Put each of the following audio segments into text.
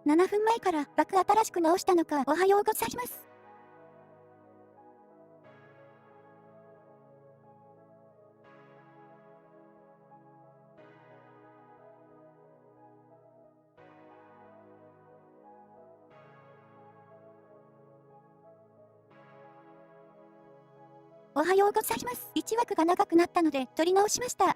7分前から枠新しく直したのか、おはようございます。おはようございます。1枠が長くなったので取り直しました。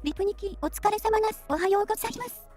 リプニキ、お疲れ様です。おはようございます。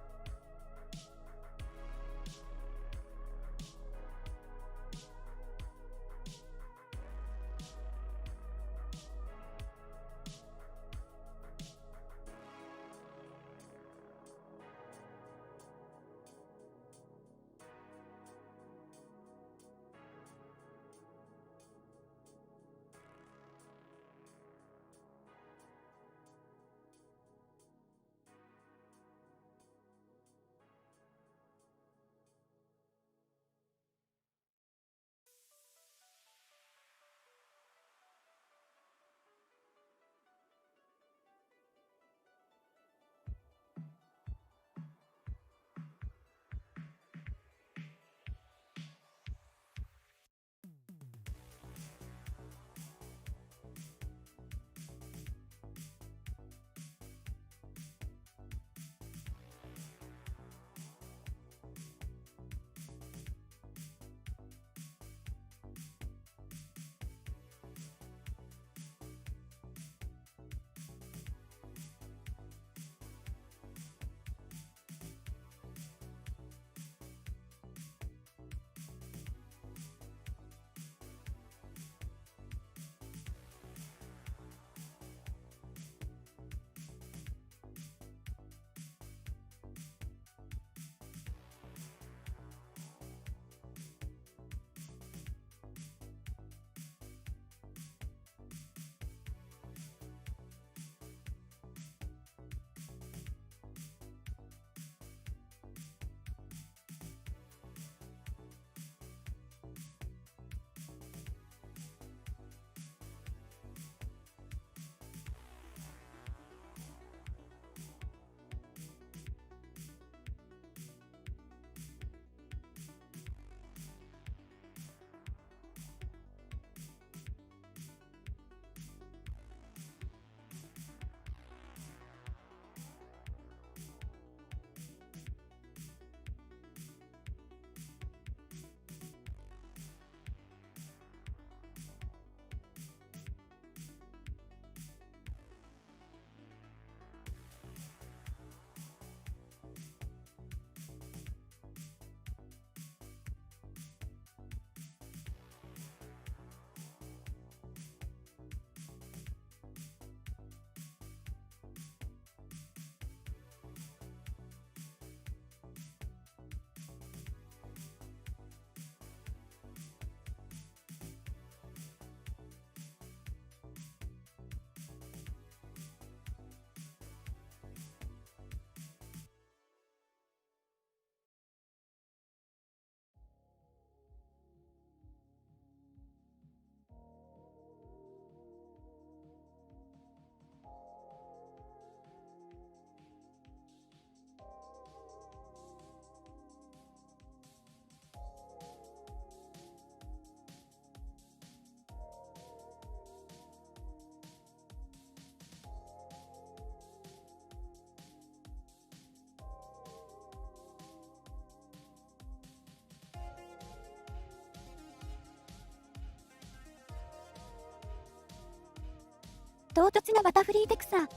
唐突なバタフリーテクサー。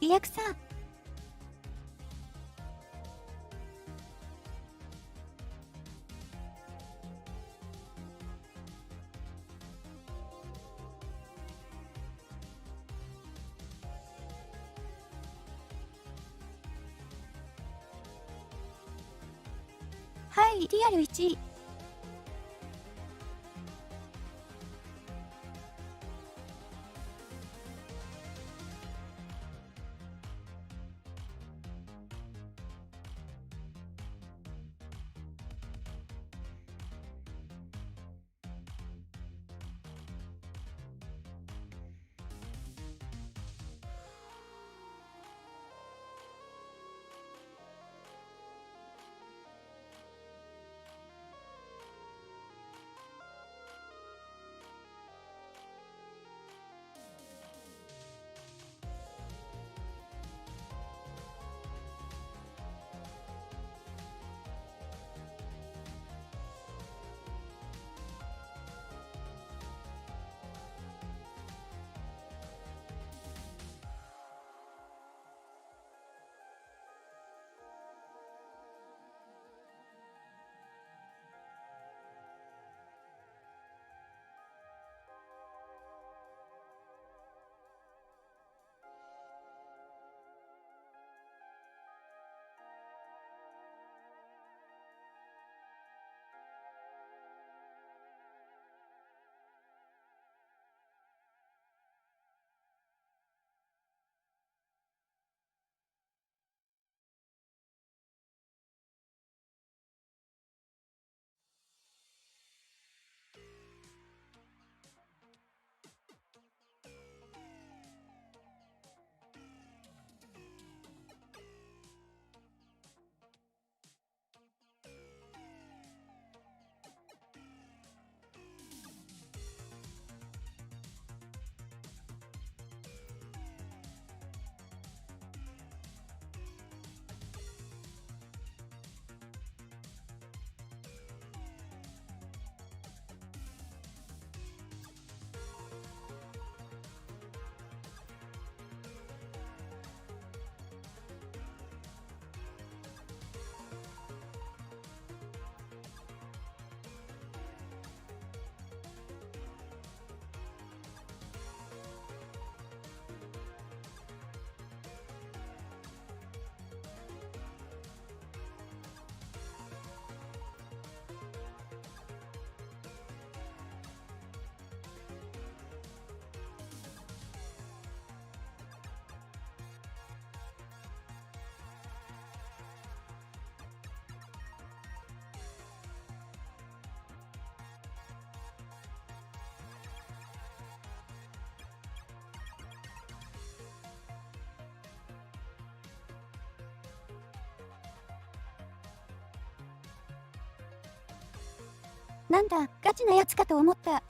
リアクサー。はい、リアル1位。なんだ、ガチなやつかと思った。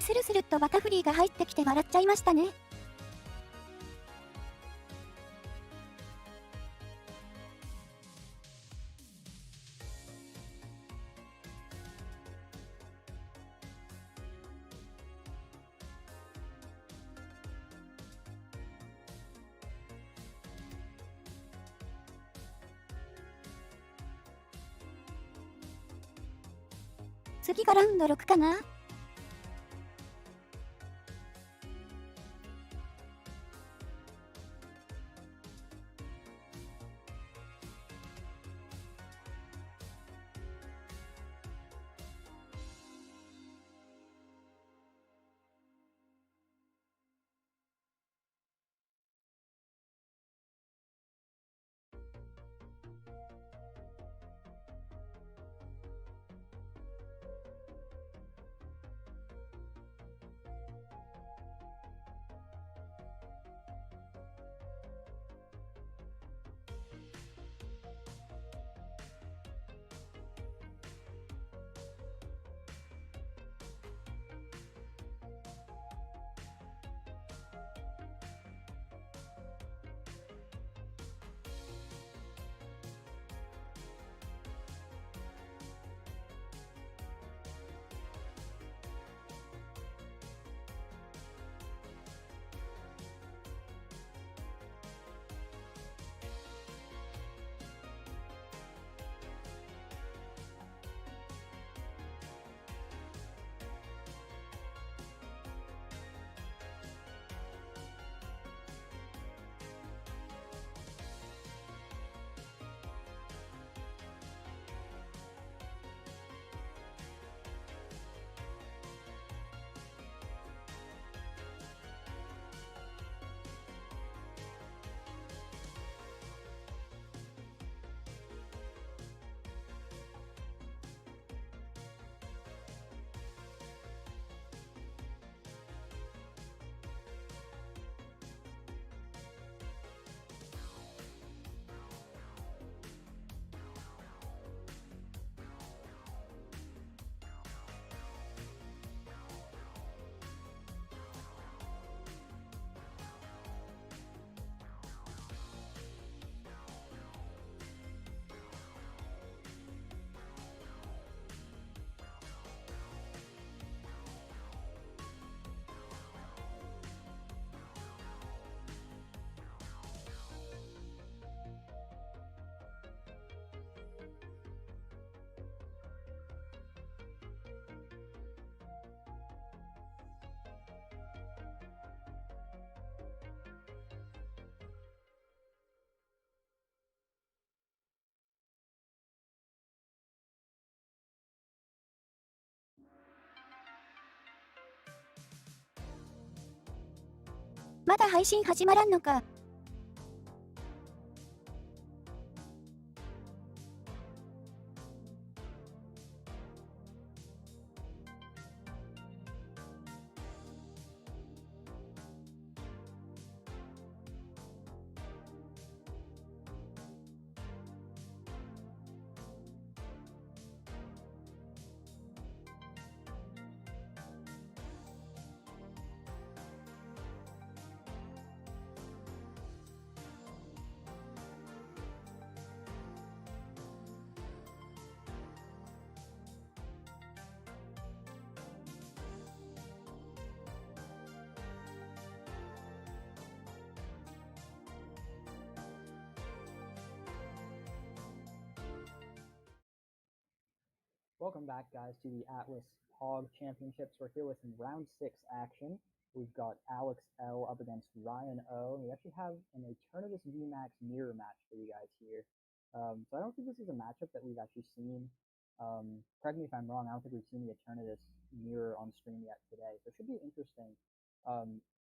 スルスルっとバタフリーが入ってきて笑っちゃいましたね。次がラウンド6かな。まだ配信始まらんのか。Welcome back, guys, to the Atlas POG Championships. We're here with round 6 action. We've got Alex L up against Ryan O. We actually have an Eternatus VMAX mirror match for you guys here. So I don't think this is a matchup that we've actually seen. Correct me if I'm wrong, I don't think we've seen the Eternatus mirror on stream yet today. So it should be interesting.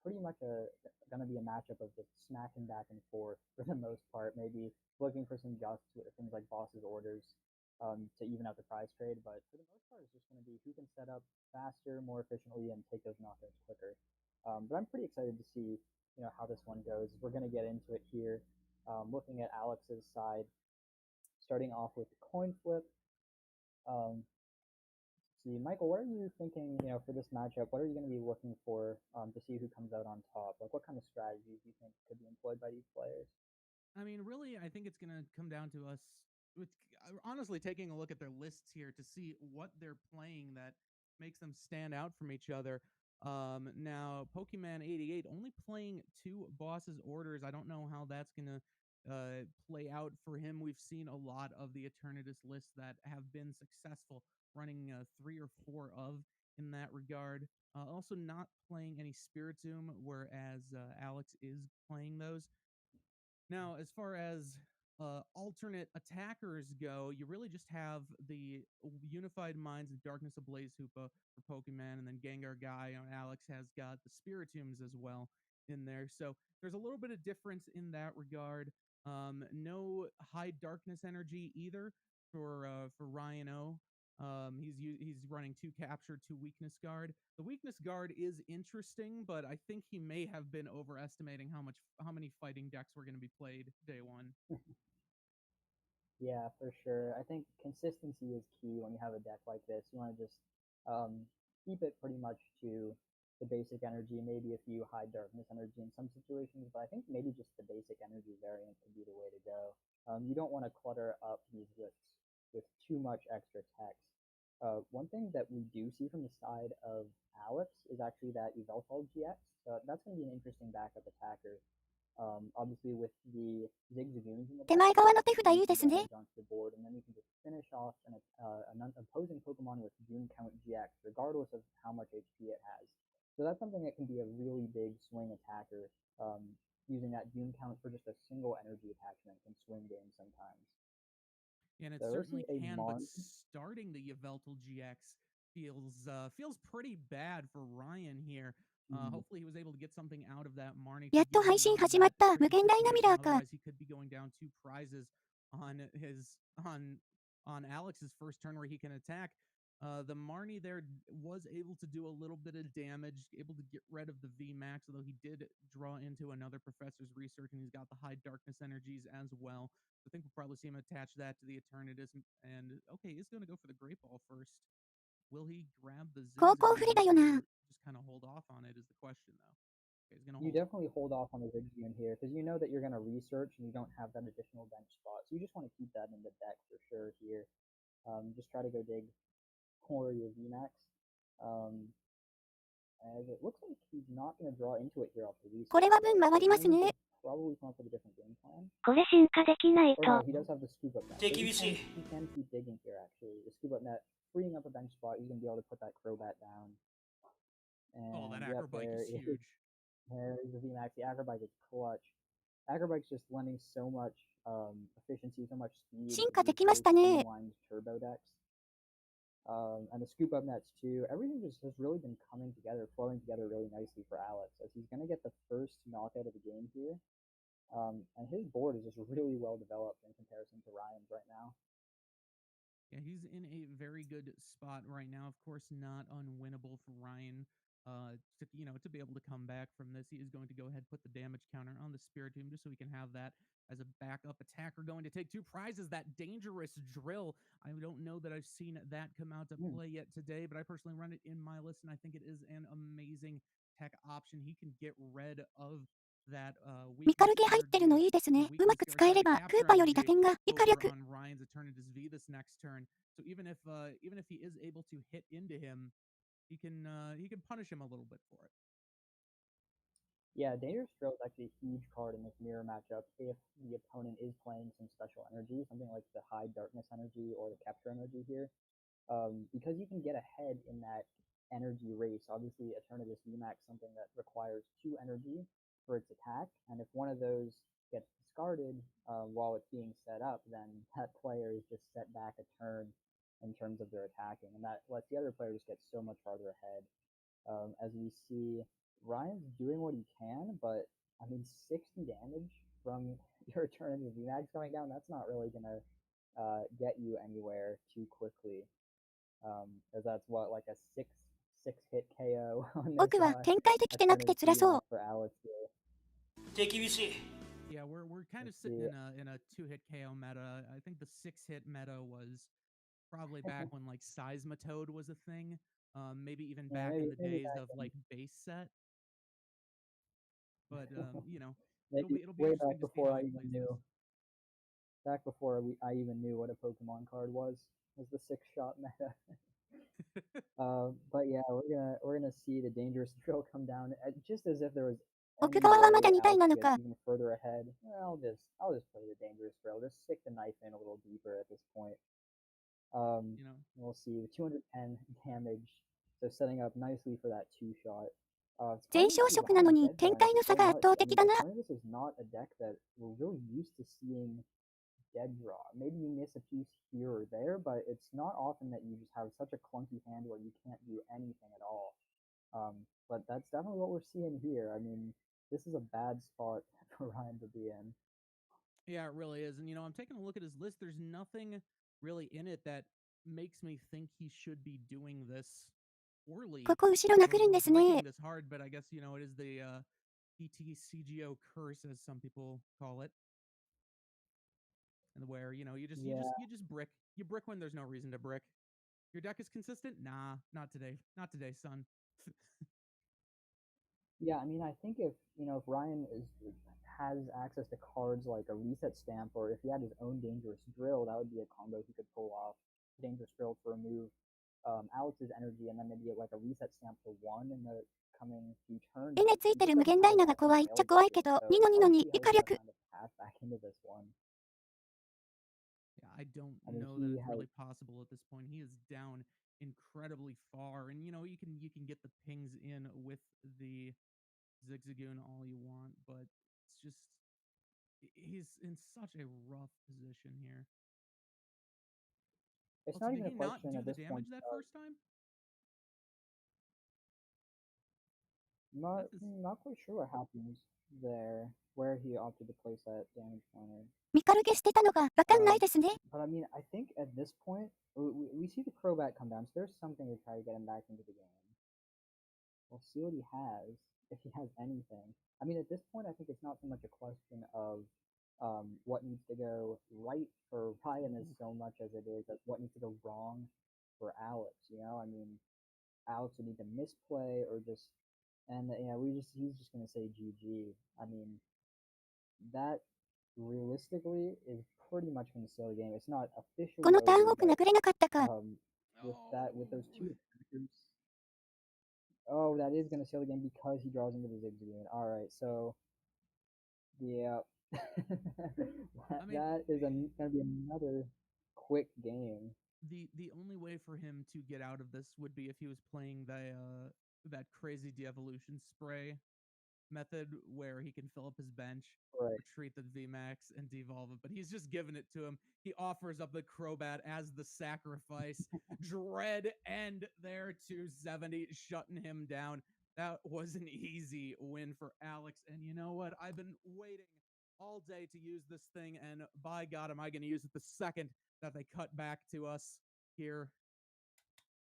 Pretty much going to be a matchup of just smacking back and forth for the most part, maybe looking for some gusts with things like boss's orders. To even out the prize trade, but for the most part, it's just going to be who can set up faster, more efficiently, and take those knockouts quicker. But I'm pretty excited to see, how this one goes. We're going to get into it here. Looking at Alex's side, starting off with the coin flip. see. Michael, what are you thinking, for this matchup? What are you going to be looking for to see who comes out on top? Like, what kind of strategies do you think could be employed by these players? I mean, really, I think it's going to come down to us with honestly taking a look at their lists here to see what they're playing that makes them stand out from each other. Now, Pokemon88 only playing 2 bosses orders. I don't know how that's going to play out for him. We've seen a lot of the Eternatus lists that have been successful, running 3 or 4 of in that regard. Also, not playing any Spiritomb, whereas Alex is playing those. Now, as far as alternate attackers go, you really just have the Unified Minds of Darkness Ablaze Hoopa for Pokemon, and then Gengar Guy and Alex has got the Spiritombs as well in there. So there's a little bit of difference in that regard. No high darkness energy either for Ryan O. He's running 2 capture, 2 weakness guard. The weakness guard is interesting, but I think he may have been overestimating how many fighting decks were going to be played day one. Yeah, for sure. I think consistency is key when you have a deck like this. You want to just keep it pretty much to the basic energy, maybe a few high darkness energy in some situations, but I think maybe just the basic energy variant could be the way to go. You don't want to clutter up these lists with too much extra text. One thing that we do see from the side of Alex is actually that Yveltal GX. So that's going to be an interesting backup attacker. Obviously with the Zigzagoons in the 手前側の手札いいですね。 onto the board, and then you can just finish off an opposing Pokemon with Doom Count GX, regardless of how much HP it has. So that's something that can be a really big swing attacker. Using that Doom Count for just a single energy attachment can swing games sometimes. And it So let's certainly see a can, but Mon- starting the Yveltal GX feels pretty bad for Ryan here. Hopefully he was able to get something out of that Marnie. やっと配信始まった。無限大なミラーか。 Otherwise he could be going down 2 prizes on Alex's first turn where he can attack. The Marnie there was able to do a little bit of damage, able to get rid of the VMAX, although he did draw into another professor's research, and he's got the high darkness energies as well. So I think we'll probably see him attach that to the Eternatus. And okay, he's going to go for the Great Ball first. Will he grab the Zigzagoon? 高校不利だよな。 Just kind of hold off on it is the question, though. Okay, he's gonna You hold definitely hold off on the Zigzagoon here because you know that you're going to research and you don't have that additional bench spot. So you just want to keep that in the deck for sure here. Just try to go dig core your VMAX. As it looks like he's not going to draw into it here off the research. これは分回りますね。 Probably come up with a different game plan. これ進化できない Or no, と。 he does have the scoop up net. So he can keep digging here actually. The scoop up net, freeing up a bench spot, he's going to be able to put that Crobat down. And Oh, that yep, Acrobike there is huge. There's the VMAX. The Acrobike is clutch. Acrobike's just lending so much efficiency, so much speed. 進化できましたね。 Streamlined turbo decks. And the scoop up nets too. Everything just has really been coming together, flowing together really nicely for Alex as he's going to get the first knockout of the game here. And his board is just really well developed in comparison to Ryan's right now. Yeah, he's in a very good spot right now. Of course, not unwinnable for Ryan. To be able to come back from this, he is going to go ahead and put the damage counter on the Spiritomb just so he can have that as a backup attacker. Going to take 2 prizes, that dangerous drill. I don't know that I've seen that come out to play yet today, but I personally run it in my list, and I think it is an amazing tech option. He can get rid of that ミカルゲ入ってるのいいですね。うまく使えれば、クーパより打点が以下力。 on Ryan's Eternatus V this next turn. So even if he is able to hit into him, he can punish him a little bit for it. Yeah, Dangerous Drill is actually a huge card in this mirror matchup if the opponent is playing some special energy, something like the high darkness energy or the capture energy here. Because you can get ahead in that energy race. Obviously, Eternatus VMAX is something that requires 2 energy for its attack, and if one of those gets discarded while it's being set up, then that player is just set back a turn in terms of their attacking, and that lets the other players get so much farther ahead. As we see, Ryan's doing what he can, but I mean, 60 damage from your Eternatus VMAX going down, that's not really going to get you anywhere too quickly. As that's what, like a 6 hit KO on this, 僕は展開できてなくて辛そう。 for Alex here. Yeah, we're kind of sitting in a 2-hit KO meta. I think the 6-hit meta was probably back when like Seismitoad was a thing. Maybe even Yeah, back in the maybe days back of then. like base set. But you know, Maybe it'll be way back interesting to see before how I he even plays knew. this. Back before I even knew what a Pokemon card was the 6-shot meta. But yeah, we're gonna see the dangerous drill come down just as if there was 奥 any 側はま way だ2体 Alex なの gets か。 even further ahead. I'll just play the dangerous drill. Just stick the knife in a little deeper at this point. You know, We'll see 210 damage, so setting up nicely for that 2-shot. 全 Surprising 勝 to see 色なの Ryan に dead 展 drawing 開の for 差 so が圧 much. 倒 I 的 mean, だな。 Eternatus is not a deck that we're really used to seeing dead draw. Maybe you miss a piece here or there, but it's not often that you just have such a clunky hand where you can't do anything at all. But that's definitely what we're seeing here. I mean, this is a bad spot for Ryan to be in. yeah, it really is. And you know, I'm taking a look at his list. There's nothing really in it that makes me think he should be doing this poorly ここ後ろ殴るんです breaking ね。 this hard. But I guess you know it is the PTCGO curse, as some people call it, and where you know you just brick. You brick when there's no reason to brick. Your deck is consistent? Nah, not today. Not today, son. Yeah, I mean, I think if Ryan has access to cards like a reset stamp, or if he had his own dangerous drill, that would be a combo he could pull off. Dangerous drill to remove Alex's energy, and then maybe like a reset stamp to 1 in the coming few turns. 絵につい He てる just 無 doesn't 限 have ダイ a ナが deck 怖いっ to ちゃ fail 怖い against け it, ど、 so ニノニノ I'll に see イ how カ he 力。 kind of path back into this one. Yeah, I don't I mean, know that he it's has really possible at this point. He is down incredibly far, and you know you can get the pings in with the Zigzagoon all you want, but it's just he's in such a rough position here. It's Also, not did even a he not question do at the this point. damage that first time? Not That's his, not quite sure what happens there, where he opted to place that damage pointer. ミカルゲしてたのがわかんないですね。 But I mean, I think at this point, we see the Crobat come down, so there's something to try to get him back into the game. We'll see what he has, if he has anything. I mean, at this point, I think it's not so much a question of what needs to go right for Ryan as so much as it is what needs to go wrong for Alex. You know, I mean, Alex would need to misplay or just, and yeah, he's just gonna say GG. I mean, that realistically is pretty much gonna seal the game. It's not こ officially のターン over, オフ but 殴れなかったか。 with those 2 attackers. Oh, that is gonna seal the game because he draws into the Zigzagoon. All right, so yeah, that is gonna be another quick game. the only way for him to get out of this would be if he was playing that crazy de-evolution spray method where he can fill up his bench, Right. retreat the VMAX, and devolve it. But he's just giving it to him. He offers up the Crobat as the sacrifice. Dread end there 270, shutting him down. That was an easy win for Alex. And you know what? I've been waiting all day to use this thing, and by God, am I going to use it the second that they cut back to us here.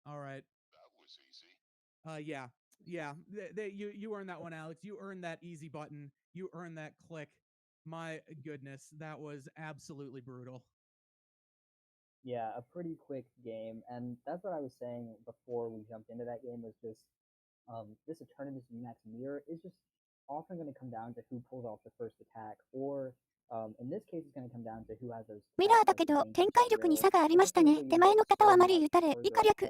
All right. That was easy. Yeah. You earned that one, Alex. You earned that easy button. You earned that click. My goodness, that was absolutely brutal. Yeah, a pretty quick game, and that's what I was saying before we jumped into that game. Was just this Eternatus VMAX mirror is just often going to come down to who pulls off the first attack, or in this case, it's going to come down to who has those. ミラーだけど、展開力に差がありましたね。手前の方はあまり打たれ、イカ力。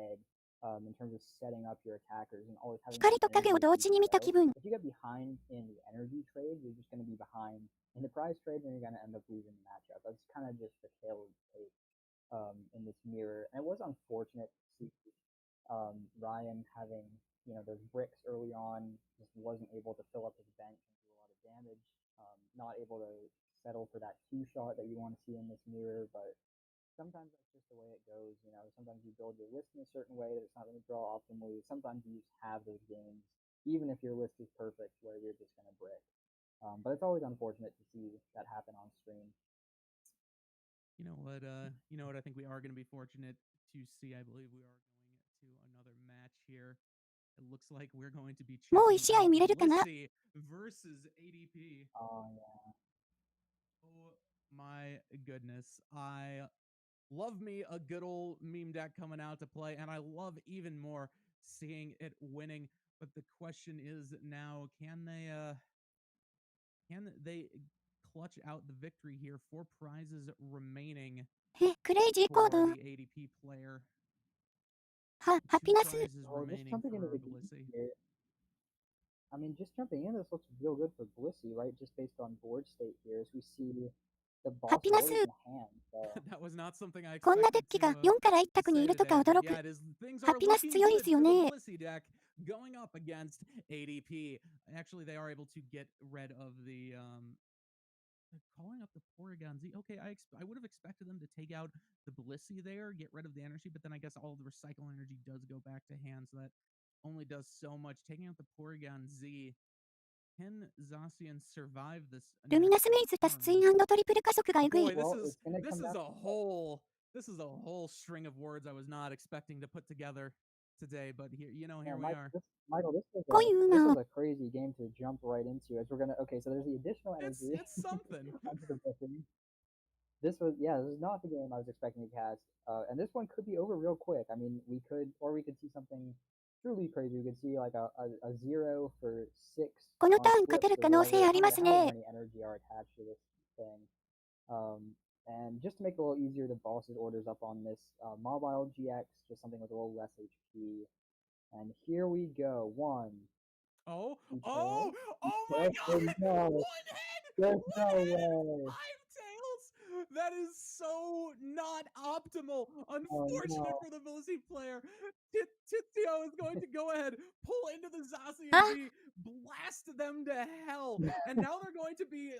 in terms of setting up your attackers and always having 光と影を同時に見た気分。 If you get behind in the energy trade, you're just going to be behind in the prize trade, and you're going to end up losing the matchup. That's kind of just the tail of the tape in this mirror. And it was unfortunate to see Ryan having those bricks early on, just wasn't able to fill up his bench and do a lot of damage. Not able to settle for that 2-shot that you want to see in this mirror, but sometimes that's just the way it goes. Sometimes you build your list in a certain way that it's not going to draw optimally. Sometimes you just have those games, even if your list is perfect, where you're just going to brick. But it's always unfortunate to see that happen on stream. You know what? I think we are going to be fortunate to see. I believe we are going to another match here. It looks like we're going to be もう checking 1試合 out 見れるかな Lissy versus ADP. Oh yeah. Oh my goodness. I love me a good old meme deck coming out to play, and I love even more seeing it winning. But the question is now, can they clutch out the victory here? 4 prizes remaining クレイジーコー for ド。 the ADP player. ハ 2 ピナス。 prizes Oh, just remaining jumping into for the game Blissey. here. I mean, just jumping in, this looks real good for Blissey, right? Just based on board state here, as we see the boss is Happiness. already in hand. So That was not something I こんなデッ expected キが to 4から1択にい say るとか today, 驚 but く。 yeah, things are ハピナス looking 強い good ですよ for the ね。 Blissey deck going up against ADP. Actually, they are able to get rid of the calling up the Porygon Z. Okay, I would have expected them to take out the Blissey there, get rid of the energy, but then I guess all the recycle energy does go back to hand, so that only does so much. Taking out the Porygon Z. Can Zacian survive this? ルミナスメイズ足すツイン&トリプル加速がえぐい。 Boy, Well, it's gonna this come is down a whole string of words I was not expecting to put together today, but here we are. Michael, this Ko yu na. was a crazy game to jump right into. As we're gonna, okay, so there's the additional energy. It's something. onto the Blissey. This is not the game I was expecting to cast, and this one could be over real quick. I mean, we could see something truly crazy. We could see like a 0 for 6. このターン on 勝て flips る or 可能 whatever, 性あります however ね。 many energy are attached to this thing. And just to make it a little easier to boss his orders up on this Mobile GX, just something with a little less HP. And here we go. 1. Oh Two my tails. god! No. One head! There's no One head! way. 5 tails! That is so not optimal. Oh, Unfortunate no. for the Blissey player. Tizio is going to go ahead, pull into the Zacian Ah. Z, blast them to hell, and now they're going to be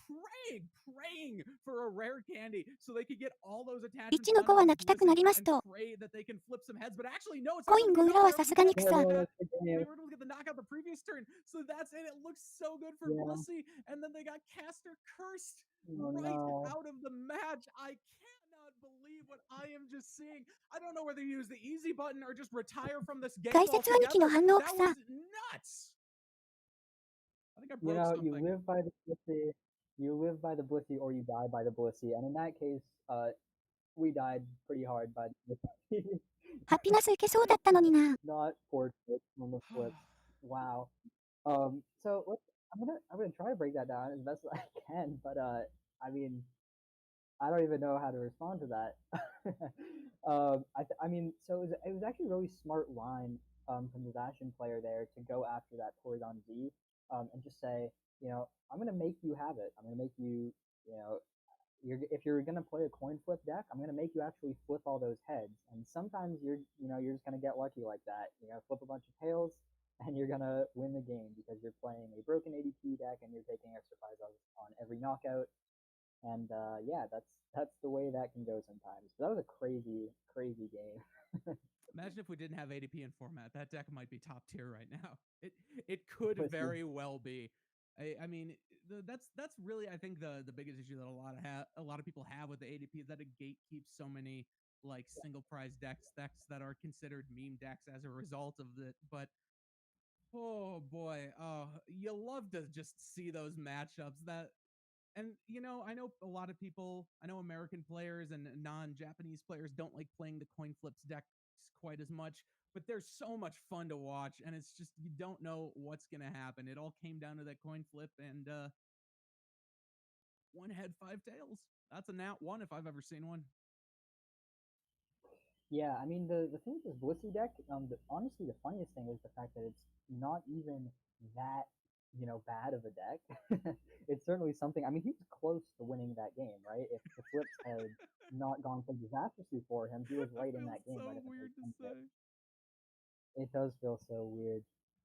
praying for a rare candy so they could get all those attachments 1の子は泣きたくなりますと。 and pray that they can flip some heads, but actually no, it's コイン not 5 gonna be 裏は enough. さすがに草。 No, They that's the game. were able to get the knockout the previous turn, so that's it. It looks so good for Yeah. Blissey, and then they got Caster cursed Oh, right no. out of the match. I cannot believe what I am just seeing. I don't know whether you use the easy button or just retire from this game 解説兄貴の altogether. 反応 That 草。 was nuts. I think I You broke know, something. you live by the Blissey. You live by the Blissey, or you die by the Blissey. And in that case, we died pretty hard by the Blissey. ハピナスいけそうだったのにな。 Not fortunate on the flip. Wow. So I'm gonna try to break that down as best as I can, but I mean, I don't even know how to respond to that. I mean, so it was actually a really smart line from the Zacian player there to go after that Porygon Z and just say, I'm gonna make you have it. I'm gonna make you, if you're gonna play a coin flip deck, I'm gonna make you actually flip all those heads. And sometimes you're just gonna get lucky like that. You're gonna flip a bunch of tails, and you're gonna win the game because you're playing a broken ADP deck and you're taking extra pies on every knockout. And yeah, that's the way that can go sometimes. But that was a crazy game. Imagine if we didn't have ADP in format. That deck might be top tier right now. It could Blissey. very well be. I mean, that's really I think the biggest issue that a lot of people have with the ADP is that it gatekeeps so many like single prize decks that are considered meme decks as a result of it. But oh boy, you love to just see those matchups that. And I know a lot of people, I know American players and non-Japanese players don't like playing the coin flips decks quite as much, but they're so much fun to watch, and it's just you don't know what's gonna happen. It all came down to that coin flip, and one head, 5 tails. That's a nat 1 if I've ever seen one. Yeah, I mean the thing with this Blissey deck, honestly the funniest thing is the fact that it's not even that bad of a deck. It's certainly something. I mean, he was close to winning that game, right? If the flips had not gone so disastrously for him, he was right in that game. So right? weird to say. It does feel so weird,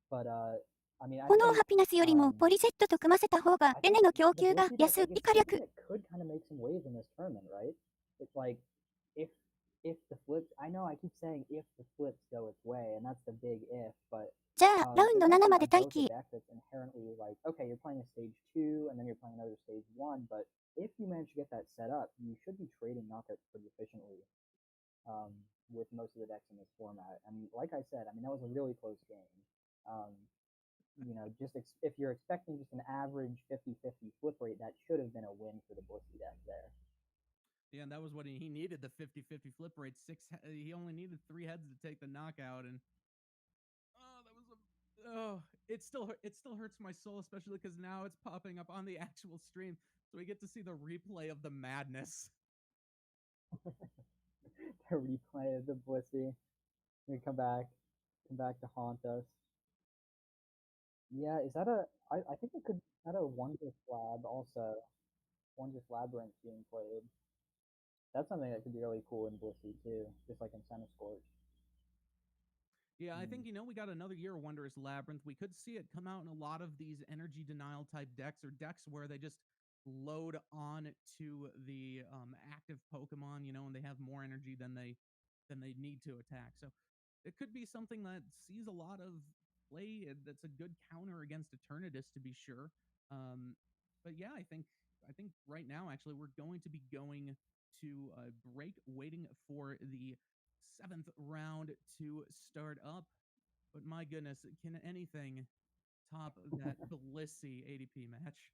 but I mean, I この think ハピナスよりもポリセットと組ませた方が I エ think ネの供 the 給が Blissey deck, 安 like, い it's 火 something 力。 that could kind of make some waves in this tournament, right? It's like if the flips, I know I keep saying if the flips go its way, and that's the big if, but じゃあ、ラウンド it's 7 actually まで not 待 built a 機。 deck that's inherently like, okay, you're playing a stage 2 and then you're playing another stage 1, but if you manage to get that set up, you should be trading knockouts pretty efficiently with most of the decks in this format. And like I said, I mean, that was a really close game. Just if you're expecting just an average 50-50 flip rate, that should have been a win for the Blissey deck there. Yeah, and that was what he needed, the 50-50 flip rate. He only needed 3 heads to take the knockout, and it still hurts my soul, especially because now it's popping up on the actual stream, so we get to see the replay of the madness. The replay of the Blissey. We come back to haunt us. Yeah, is that I think it could be that a Wondrous Lab also. Wondrous Labyrinth being played. That's something that could be really cool in Blissey too, just like in Center Scorch. Yeah, I think, we got another year of Wondrous Labyrinth. We could see it come out in a lot of these energy denial type decks, or decks where they just load on to the active Pokemon, and they have more energy than they need to attack. So it could be something that sees a lot of play. That's a good counter against Eternatus, to be sure. But yeah, I think right now, actually, we're going to be going to a break, waiting for the 7th round to start up. But my goodness, can anything top that Blissey ADP match?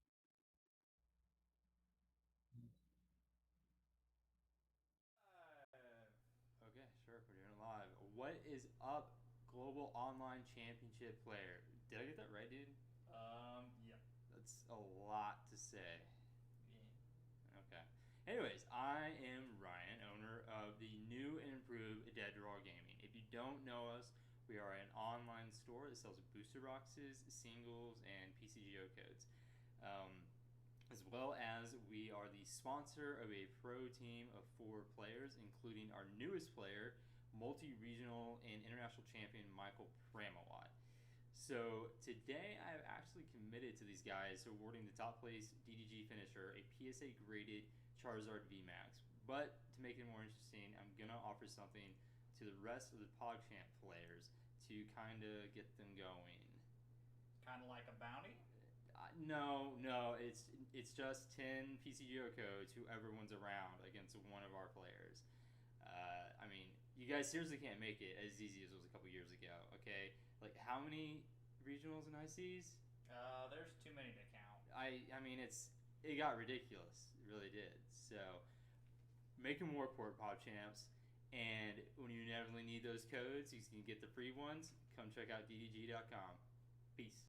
Okay, sure, we're doing it live. What is up, Global Online Championship player? Did I get that right, dude? Yeah. That's a lot to say. Yeah. Okay. Anyways, I am Ryan, owner of the new and improved Dead Draw Gaming. If you don't know us, we are an online store that sells booster boxes, singles, and PCGO codes. As well as we are the sponsor of a pro team of 4 players, including our newest player, multi-regional and international champion Michael Pramawat. So today I've actually committed to these guys awarding the top place DDG finisher a PSA graded Charizard VMAX. But to make it more interesting, I'm going to offer something to the rest of the PogChamp players to kind of get them going. Kind of like a bounty? No, it's just 10 PCGO codes whoever wins a round against one of our players. I mean, you guys seriously can't make it as easy as it was a couple years ago, okay? Like, how many regionals and ICs? There's too many to count. I mean, it got ridiculous. It really did. So, make them work for it, PogChamps. And when you inevitably need those codes, you can get the free ones. Come check out ddg.com. Peace.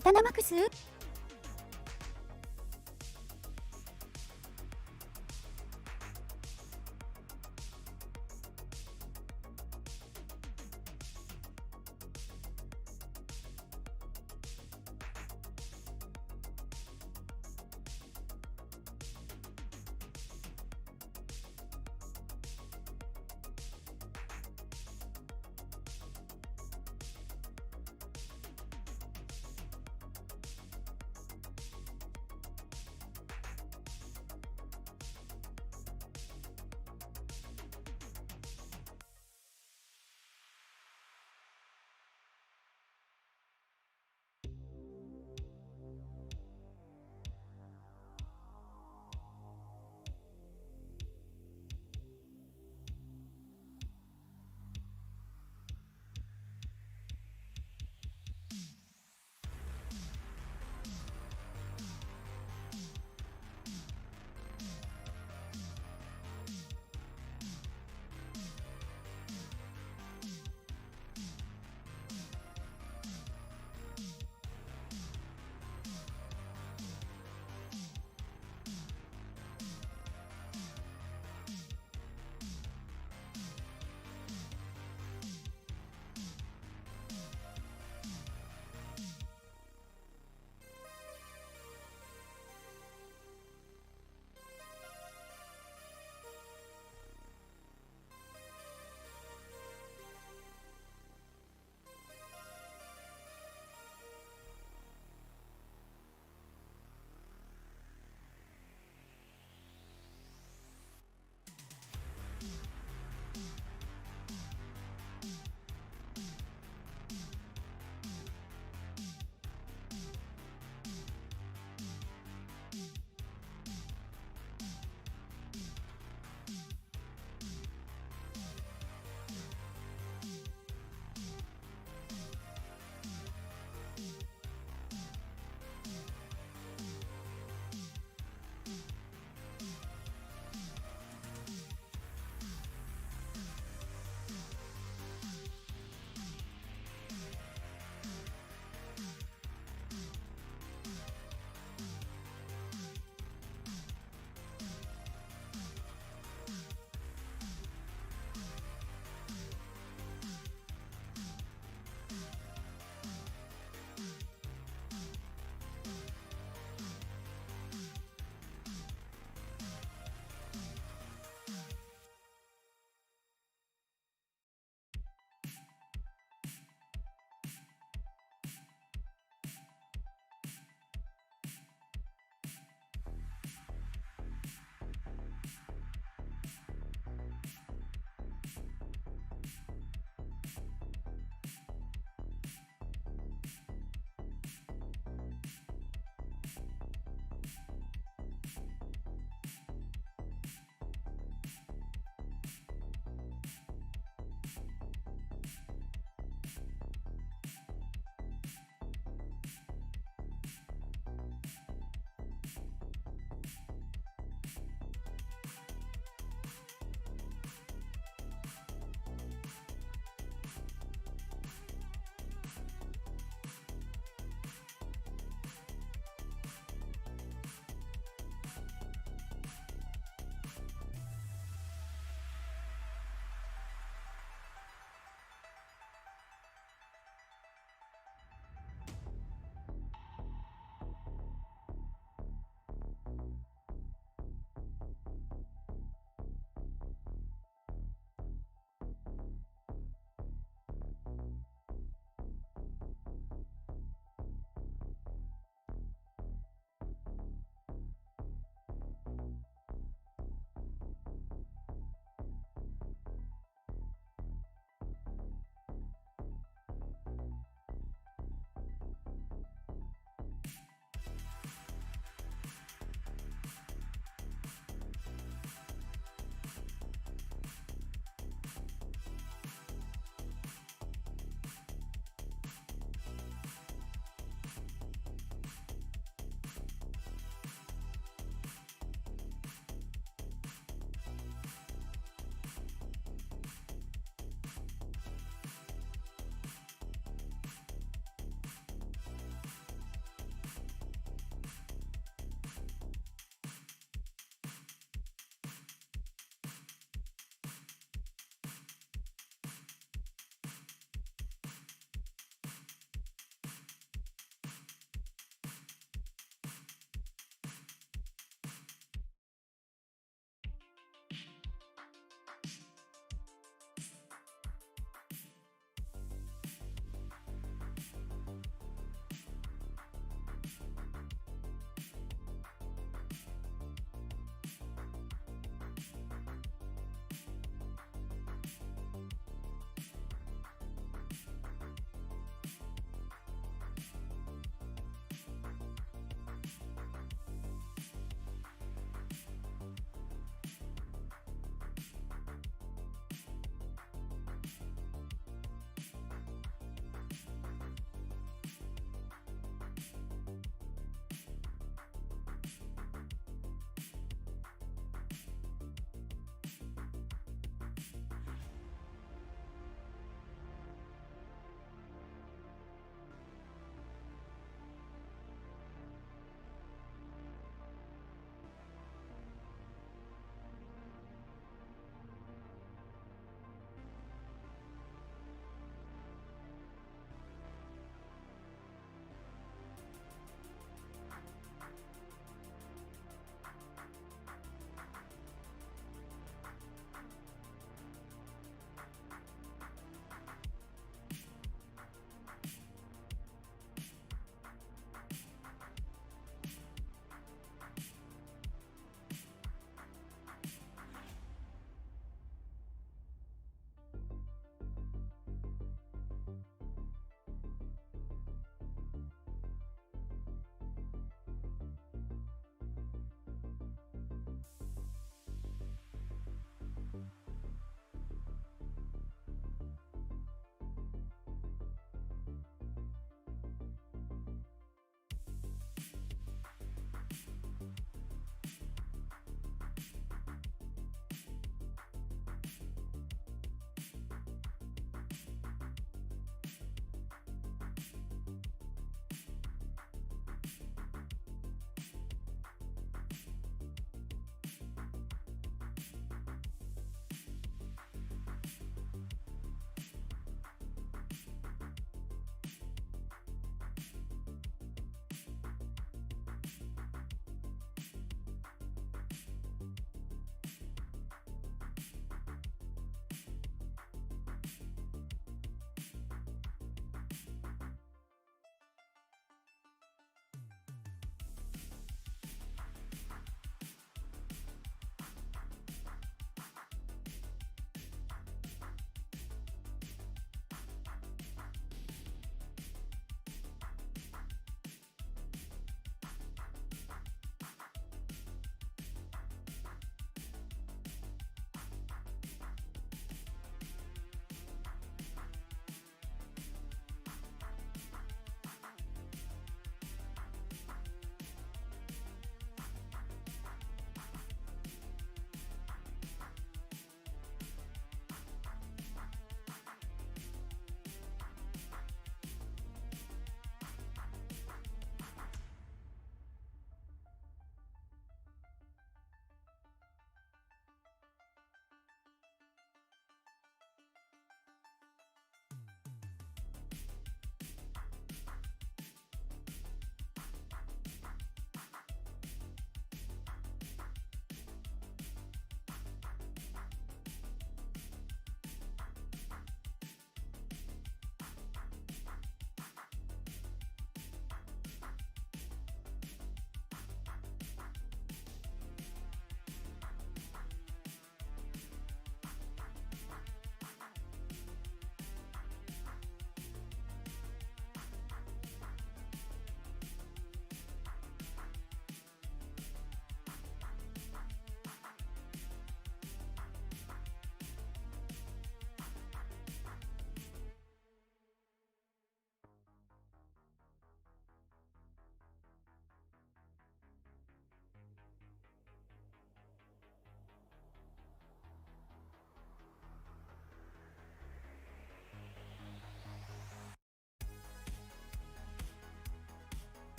ベタなマックス？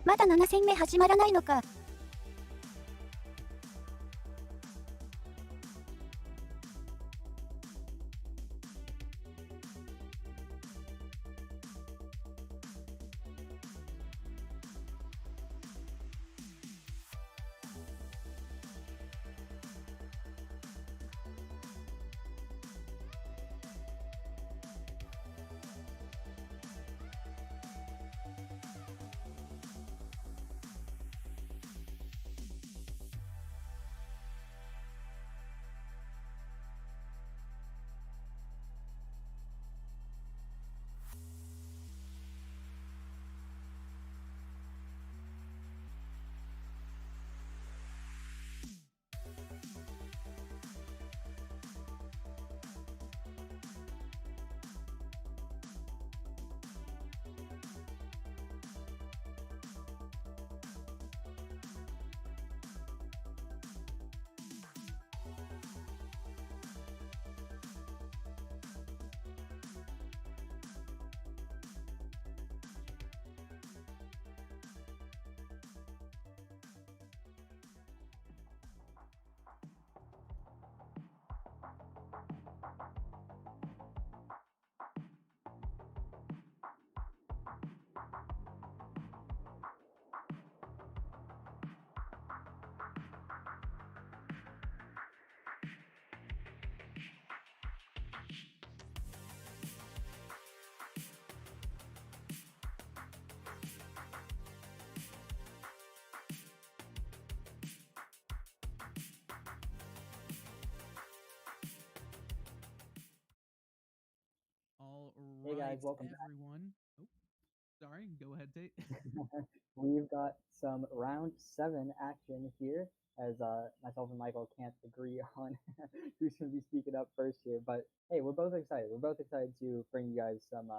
まだ7戦目始まらないのか。All Hey right, guys, welcome back. everyone. Oh, sorry. Go ahead, Tate. We've got some round 7 action here, as myself and Michael can't agree on who's going to be speaking up first here. But hey, we're both excited. We're both excited to bring you guys some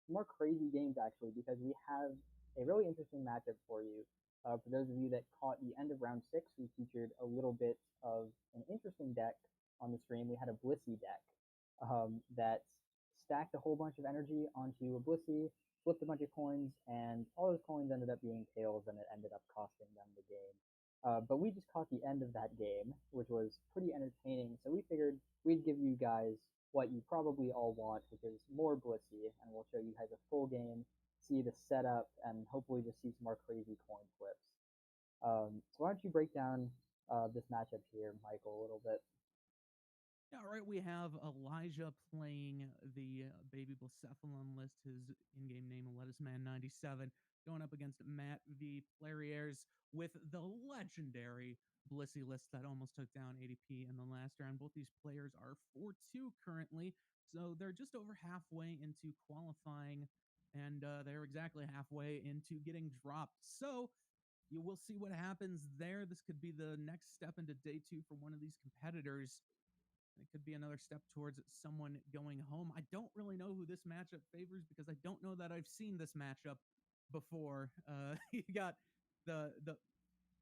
more crazy games actually, because we have a really interesting matchup for you. For those of you that caught the end of round 6, we featured a little bit of an interesting deck on the stream. We had a Blissey deck that stacked a whole bunch of energy onto a Blissey, flipped a bunch of coins, and all those coins ended up being tails, and it ended up costing them the game. But we just caught the end of that game, which was pretty entertaining. So we figured we'd give you guys what you probably all want, which is more Blissey, and we'll show you guys a full game, see the setup, and hopefully just see some more crazy coin flips. So why don't you break down this matchup here, Michael, a little bit? Yeah, all right. We have Elijah playing the Baby Blacephalon list, his in-game name LettuceMan97, going up against Matt V. Plariers with the legendary Blissey list that almost took down ADP in the last round. Both these players are 4-2 currently, so they're just over halfway into qualifying, and they're exactly halfway into getting dropped. So you will see what happens there. This could be the next step into day 2 for one of these competitors. It could be another step towards someone going home. I don't really know who this matchup favors because I don't know that I've seen this matchup before. You got the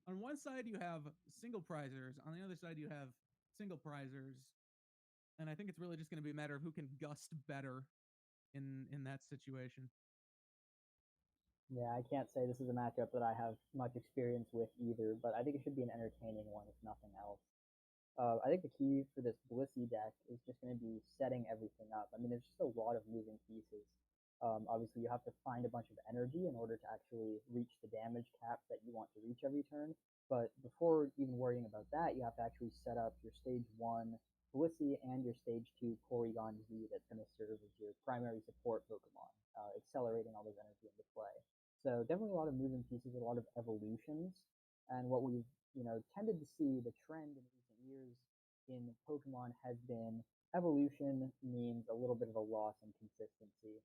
on one side you have single prizers, on the other side you have single prizers, and I think it's really just going to be a matter of who can gust better in that situation. Yeah, I can't say this is a matchup that I have much experience with either, but I think it should be an entertaining one, if nothing else. I think the key for this Blissey deck is just going to be setting everything up. I mean, there's just a lot of moving pieces. Obviously, you have to find a bunch of energy in order to actually reach the damage cap that you want to reach every turn. But before even worrying about that, you have to actually set up your stage 1 Blissey and your stage 2 Porygon Z that's going to serve as your primary support Pokemon, accelerating all those energy into play. So definitely a lot of moving pieces, a lot of evolutions. And what we've tended to see, the trend in recent years in Pokemon has been evolution means a little bit of a loss in consistency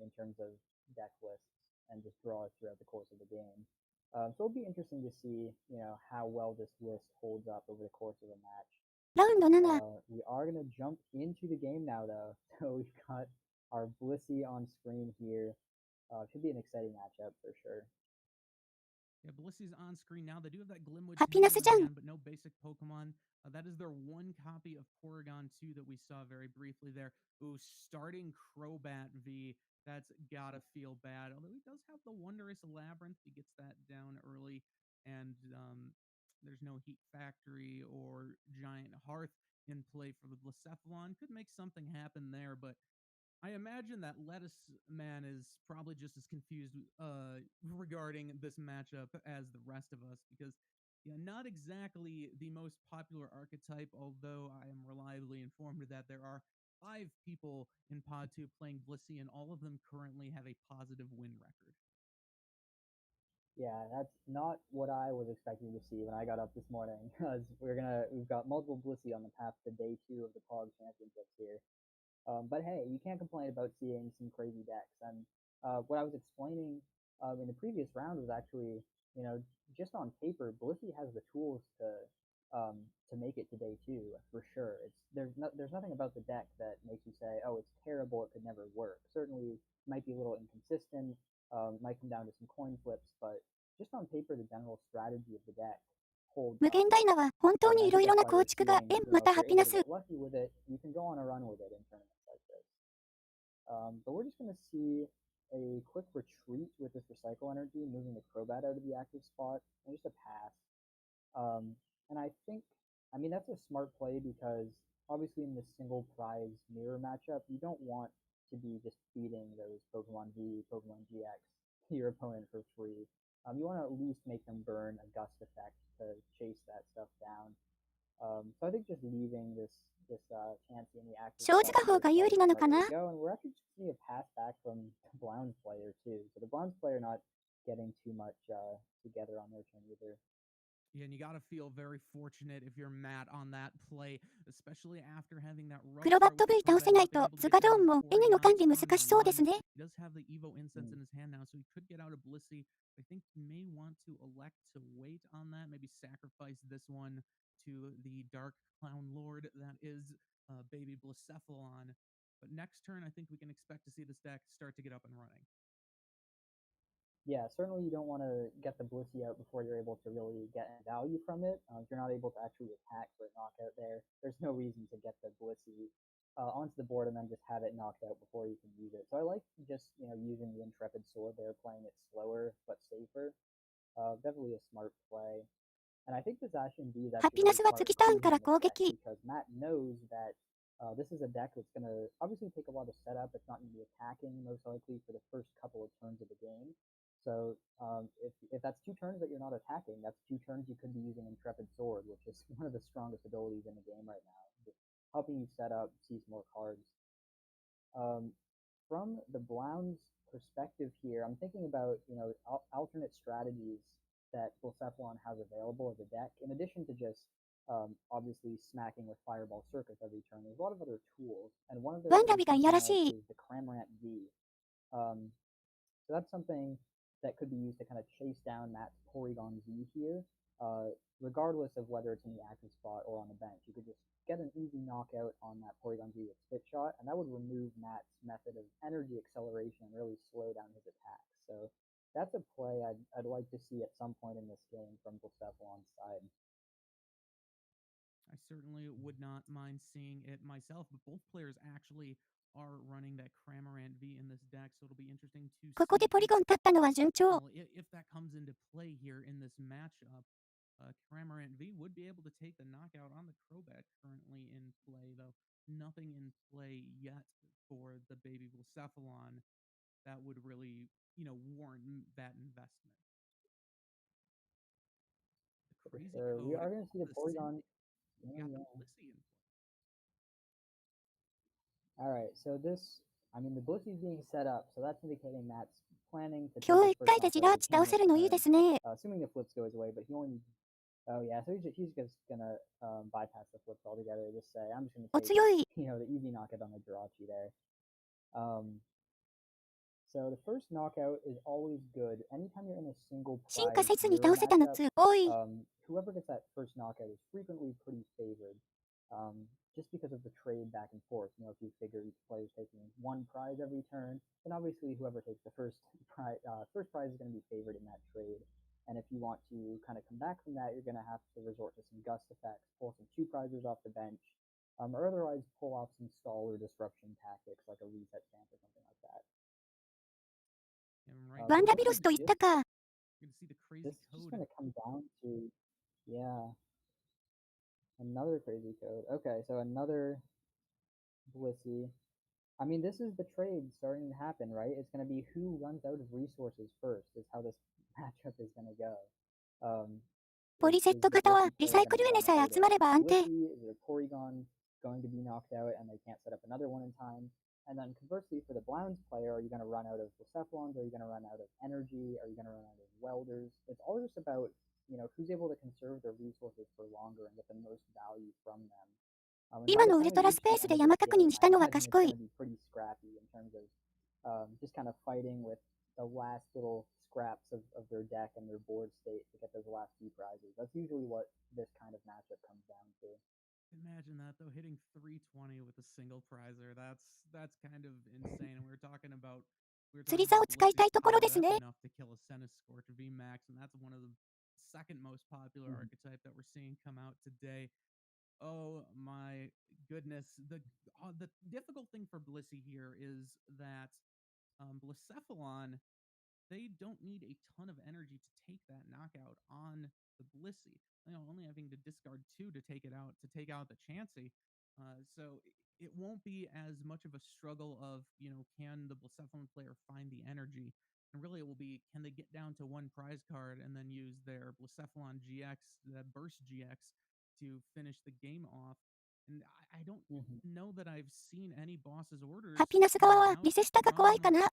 in terms of deck lists and just draws throughout the course of the game. So it'll be interesting to see, how well this list holds up over the course of a match. ラウンド7、We are going to jump into the game now, though. So we've got our Blissey on screen here. Should be an exciting matchup for sure. Yeah, Blissey's on screen now. They do have that Glimwood Happiness Tangle in Jam. hand, but no basic Pokemon. That is their one copy of Porygon 2 that we saw very briefly there. Ooh, starting Crobat V That's gotta feel bad. Although he does have the Wondrous Labyrinth, he gets that down early, and there's no Heat Factory or Giant Hearth in play for the Blacephalon. Could make something happen there, but I imagine that Lettuce Man is probably just as confused regarding this matchup as the rest of us because, yeah, not exactly the most popular archetype, although I am reliably informed that there are 5 people in Pod 2 playing Blissey, and all of them currently have a positive win record. Yeah, that's not what I was expecting to see when I got up this morning, because we've got multiple Blissey on the path to day 2 of the POG championships here. But hey, you can't complain about seeing some crazy decks. And what I was explaining in the previous round was actually, just on paper, Blissey has the tools to make it to day 2 for sure. There's nothing about the deck that makes you say, oh, it's terrible, it could never work. Certainly, it might be a little inconsistent, might come down to some coin flips, but just on paper, the general strategy of the deck holds 無 up. 限ダイナは本当 And に I いろ think いろ that's な why 構 we're 築が seeing, また if ハ you're ピナ able to ス get lucky with it, you can go on a run with it in tournaments like this. But we're just going to see a quick retreat with this Recycle Energy, moving the Crobat out of the active spot, and just a pass. And I think, that's a smart play because obviously in this single prize mirror matchup, you don't want to be just feeding those Pokemon V, Pokemon GX to your opponent for free. You want to at least make them burn a Gust effect to chase that stuff down. So I think just leaving this Chansey in the active 小図画法が有利なのかな go, and we're actually just seeing a pass back from the Blounds player too. So the Blounds player not getting too much together on their turn either. Yeah, and you gotta feel very fortunate if you're Matt on that play, especially after having that rough クロバッ start ト with V 倒せ Crobat ない not being と able to ズ get ガド down ーン to も N の管理 49 難しそうですね He does have the Evo Incense in his hand now, so he could get out of Blissey. I think he may want to elect to wait on that, maybe sacrifice this one to the Dark Clown Lord that is Baby Blacephalon. But next turn, I think we can expect to see this deck start to get up and running. Yeah, certainly you don't want to get the Blissey out before you're able to really get value from it. If you're not able to actually attack for a knockout there's no reason to get the Blissey onto the board and then just have it knocked out before you can use it. So I like just, using the Intrepid Sword there, playing it slower but safer. Definitely a smart play. And I think this Ashen V is ハ actually ピナ really スは smart 次ターン choosing から this 攻 deck 撃 because Matt knows that this is a deck that's going to obviously take a lot of setup. It's not going to be attacking most likely for the first couple of turns of the game. So if that's 2 turns that you're not attacking, that's 2 turns you could be using Intrepid Sword, which is one of the strongest abilities in the game right now, just helping you set up, see some more cards. From the Blounds perspective here, I'm thinking about alternate strategies that Blacephalon has available as a deck, in addition to just obviously smacking with Fireball Circus every turn. There's a lot of other tools, and one of ワ those ンダビがいやらしい is the Cramorant V. So that's something that could be used to kind of chase down Matt's Porygon Z here, regardless of whether it's in the active spot or on the bench. You could just get an easy knockout on that Porygon Z with Spit Shot, and that would remove Matt's method of energy acceleration and really slow down his attack. So that's a play I'd like to see at some point in this game from Blacephalon's side. I certainly would not mind seeing it myself, but both players actually are running that Cramorant V in this deck, so it'll be interesting to ここで see ポリゴン立ったのは順調 well, if that comes into play here in this matchup. Cramorant V would be able to take the knockout on the Crobat currently in play, though nothing in play yet for the Baby Blacephalon that would really, warrant that investment. The For crazy sure. We code are going to see the Porygon. you got the Blissey in play. All right, so the Blissey's being set up, so that's indicating Matt's planning to take 今日 his 1 回 first でジ knockout ラー of チ the 倒せ game るのいい this ですね turn, assuming the flips goes away, but he only. Oh yeah, so he's just gonna bypass the flips altogether. Just say I'm just gonna お take 強い the easy knockout on the Jirachi there. So the first knockout is always good. Anytime you're in a single 進化 prize せずに mirror 倒せたの matchup, 2多い whoever gets that first knockout is frequently pretty favored, just because of the trade back and forth. If you figure each player's taking 1 prize every turn, then obviously whoever takes the first prize is going to be favored in that trade. And if you want to kind of come back from that, you're going to have to resort to some gust effects, pull some 2 prizes off the bench, or otherwise pull off some stall or disruption tactics like a reset chance or something like that. And right ワン now, ダビロスと言ったか。 you're gonna see the crazy This is just code. gonna come down to, yeah, another crazy code. Okay, so another Blissey. I mean, this is the trade starting to happen, right? It's gonna be who runs out of resources first is how this matchup is gonna go. ポリセット型はリサイクルエネさえ集まれば安定。 Blissey, is their Porygon going to be knocked out and they can't set up another one in time? And then conversely, for the Blounds player, are you going to run out of Blacephalons? Are you going to run out of energy? Are you going to run out of Welders? It's all just about, who's able to conserve their resources for longer and get the most value from them. 今のウルトラスペースで山確認したのは賢い。 pretty scrappy in terms of just kind of fighting with the last little scraps of their deck and their board state to get those last few prizes. That's usually what this kind of matchup comes down to. Imagine that though, hitting 320 with a single prizer. That's kind of insane. And we were talking about 釣り竿を使いたいところですね。 enough to kill a Senna Scorch VMAX, and that's one of the second most popular archetype that we're seeing come out today. Oh my goodness. The difficult thing for Blissey here is that Blacephalon, they don't need a ton of energy to take that knockout on the Blissey. Only having to discard 2 to take out the Chansey. So it won't be as much of a struggle of, can the Blacephalon player find the energy? And really it will be, can they get down to 1 prize card and then use their Blacephalon GX, that Burst GX, to finish the game off? And I don't know that I've seen any boss's orders ハピナス側はリセスタが怖いかな。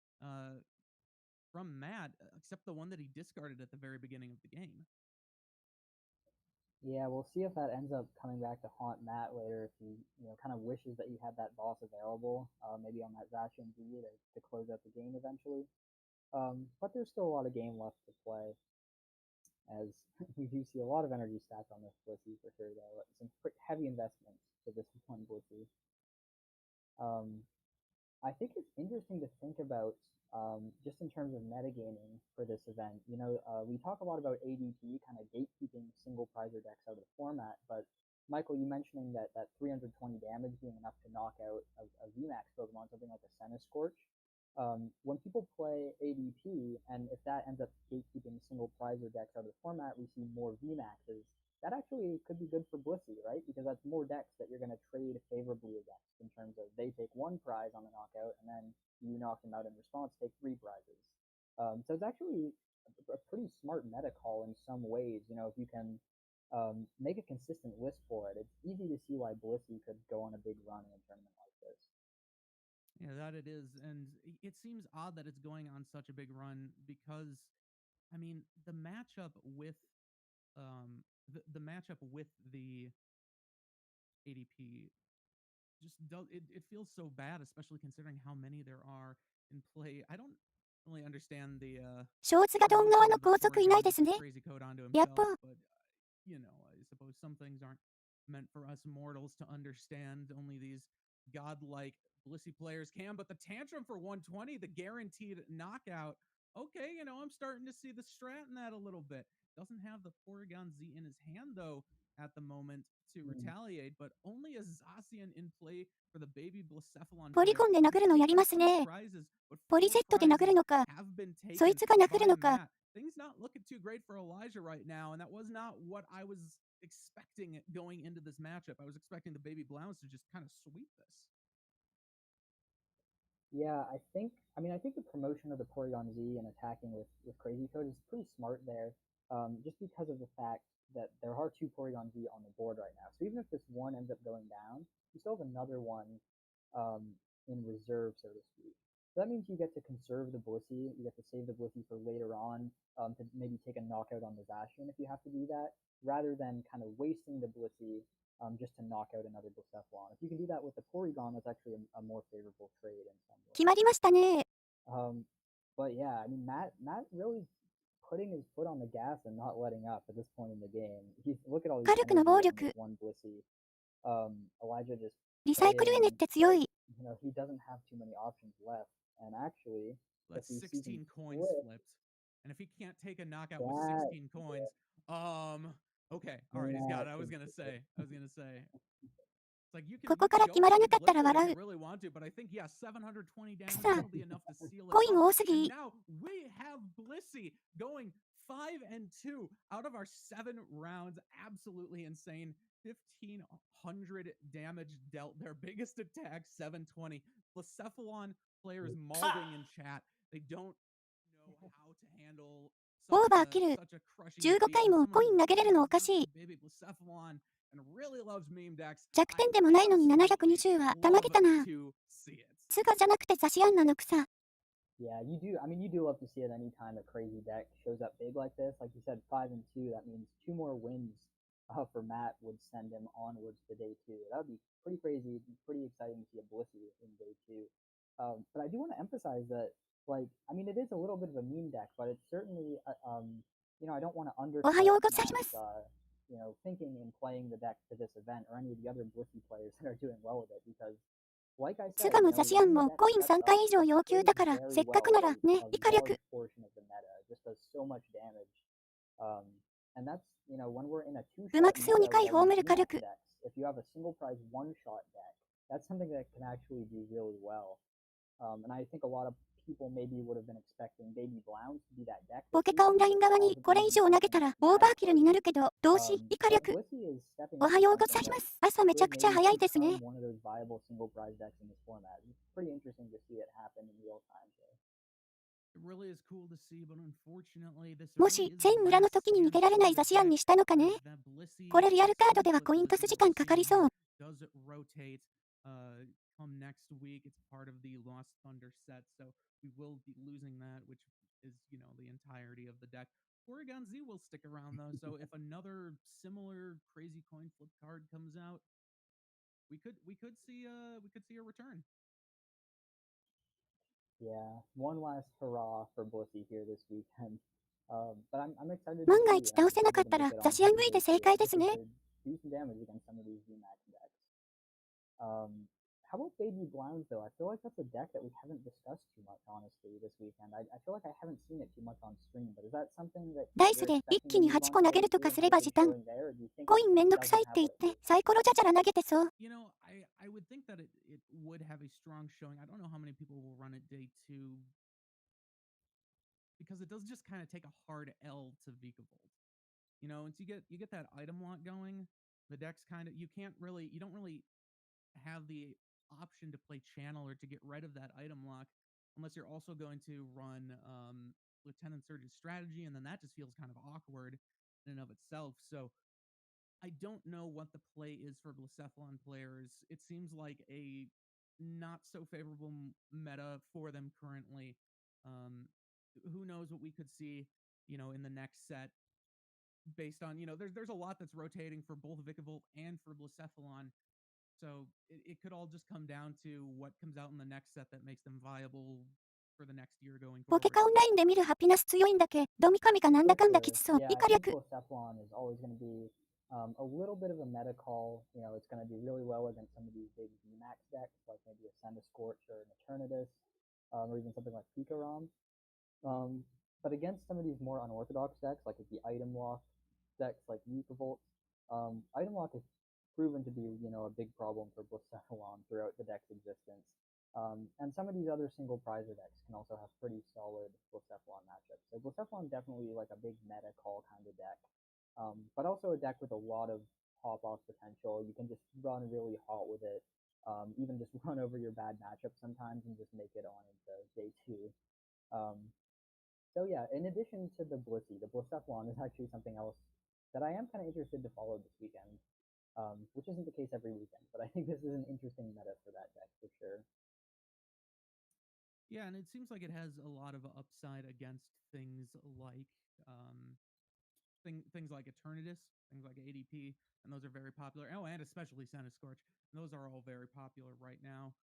from Matt, except the one that he discarded at the very beginning of the game. Yeah, we'll see if that ends up coming back to haunt Matt later if he, kind of wishes that he had that boss available, maybe on that Zacian Z to close out the game eventually. But there's still a lot of game left to play, as we do see a lot of energy stacked on this Blissey for sure, though. Some heavy investments to this one Blissey. I think it's interesting to think about just in terms of metagaming for this event. We talk a lot about ADP kind of gatekeeping single prizer decks out of the format, but Michael, you mentioning that 320 damage being enough to knock out a VMAX Pokemon, something like a Senna Scorch. When people play ADP, and if that ends up gatekeeping single prizer decks out of the format, we see more VMAXs. That actually could be good for Blissey, right? Because that's more decks that you're going to trade favorably against in terms of they take 1 prize on the knockout, and then you knock them out in response, take 3 prizes. So it's actually a pretty smart meta call in some ways. If you can make a consistent list for it, it's easy to see why Blissey could go on a big run in a tournament like this. Yeah, that it is. And it seems odd that it's going on such a big run because, the matchup with the matchup with the ADP just it feels so bad, especially considering how many there are in play. I don't really understand the ショーツがドン側の後続いないですね。 crazy code onto やっ himself, ぽ。 but I suppose some things aren't meant for us mortals to understand. Only these godlike Blissey players can. But the tantrum for 120, the guaranteed knockout. Okay, I'm starting to see the strat in that a little bit. Doesn't have the Porygon Z in his hand, though, at the moment to retaliate, but only a Zacian in play for the baby Blacephalon ポリゴンで殴るのやりますね。 ポリセットで殴るのか、そいつが殴るのか。 Things not looking too great for Elijah right now, and that was not what I was expecting going into this matchup. I was expecting the baby Blounds to just kind of sweep this. Yeah, I think the promotion of the Porygon Z and attacking with Crazy Code is pretty smart there, just because of the fact that there are 2 Porygon Z on the board right now. So even if this one ends up going down, you still have another one in reserve, so to speak. So that means you get to conserve the Blissey, you get to save the Blissey for later on, to maybe take a knockout on the Zacian if you have to do that, rather than kind of wasting the Blissey just to knock out another Blacephalon. If you can do that with the Porygon, that's actually a more favorable trade in some ways. 決まりましたね。 But yeah, Matt really putting his foot on the gas and not letting up at this point in the game. Look at all these 火力の暴力。 energy on this one Blissey. Elijah just リサイクルエネって強い。 he doesn't have too many options left. And actually, that's 16 coins flipped. And if he can't take a knockout that, with 16 coins, okay, all right, he's got it. I was gonna say. ここから決まらなかったら笑う。さあ、コイン多すぎ。Now we have Blissey going 5-2 out of our 7 rounds. Absolutely insane. 1,500 damage dealt. Their biggest attack, 720. Blacephalon players mauling in chat. They don't know how to handle オーバーキル。such a crushing 15 defeat. 回もコイン投げれるのおかしい。 Baby Blacephalon and really loves meme decks. 弱点でもないのに720はたまげたな。 To see it. ツガじゃなくてザシアンなのくさ。 Yeah, you do. I mean, you do love to see it anytime a crazy deck shows up big like this. Like you said, 5-2. That means 2 more wins for Matt would send him onwards to day 2. That would be pretty crazy. It'd be pretty exciting to see a Blissey in day 2. But I do want to emphasize that, like, I mean, it is a little bit of a meme deck, but it's certainly, you know, I don't want to undercut おはようございます。 Matt's, you know, thinking in playing the deck to this event or any of the other Blissey players that are doing well with it because. ツガもザシアンもコイン3回以上要求だからせっかくならね、イカ略。ブマクスを2回葬る火力。ポケカオンライン側にこれ以上投げたらオーバーキルになるけど、動詞、イカ略。おはようございます。朝めちゃくちゃ早いですね。もし全裏の時に逃げられないザシアンにしたのかね。これリアルカードではコイントス時間かかりそう。Come next week, it's part of the Lost Thunder set, so we will be losing that, which is, you know, the entirety of the deck. Porygon Z will stick around though, so if another similar crazy coin flip card comes out, we could see a return. Yeah, one last hurrah for Blissey here this weekend. But I'm excited. 万が一倒せなかったらザシアン V で正解ですね。Do some damage against some of these VMAX decks. How about Baby Blounds, though? I feel like that's a deck that we haven't discussed too much, honestly, this weekend. I feel like I haven't seen it too much on stream, but is that something that ダイスで一気に8個投げるとかすれば時短。コインめんどくさいって言ってサイコロじゃじゃら投げてそう。You know, I would think that it would have a strong showing. I don't know how many people will run it day 2 because it does just kind of take a hard L to Vikavolt. You know, once you get that item lock going, the deck's kind of you don't really have the option to play channel or to get rid of that item lock unless you're also going to run Lieutenant Surge's strategy, and then that just feels kind of awkward in and of itself. So I don't know what the play is for Blacephalon players. It seems like a not so favorable meta for them currently. Who knows what we could see, you know, in the next set based on, you know, there's a lot that's rotating for both Vikavolt and for Blacephalon. So it could all just come down to what comes out in the next set that makes them viable for the next year going ポ forward. ケカオンラインで見るハピナス強いんだけ。ドミカミがなんだかんだきつそう。 Yeah, イ I カ think 略。 Blacephalon is always going to be a little bit of a meta call. You know, it's going to do really well against some of these big VMAX decks, like maybe a Scorch or an Eternatus, or even something like Pikarom. But against some of these more unorthodox decks, like the item lock decks like Vikavolt, item lock is proven to be, you know, a big problem for Blacephalon throughout the deck's existence. And some of these other single prizer decks can also have pretty solid Blacephalon matchups. So Blacephalon definitely like a big meta call kind of deck, but also a deck with a lot of pop-off potential. You can just run really hot with it, even just run over your bad matchup sometimes and just make it on into day 2. So yeah, in addition to the Blissey, the Blacephalon is actually something else that I am kind of interested to follow this weekend. Which isn't the case every weekend, but I think this is an interesting meta for that deck for sure. Yeah, and it seems like it has a lot of upside against things like things like Eternatus, things like ADP, and those are very popular. Oh, and especially Scorch. And those are all very popular right now.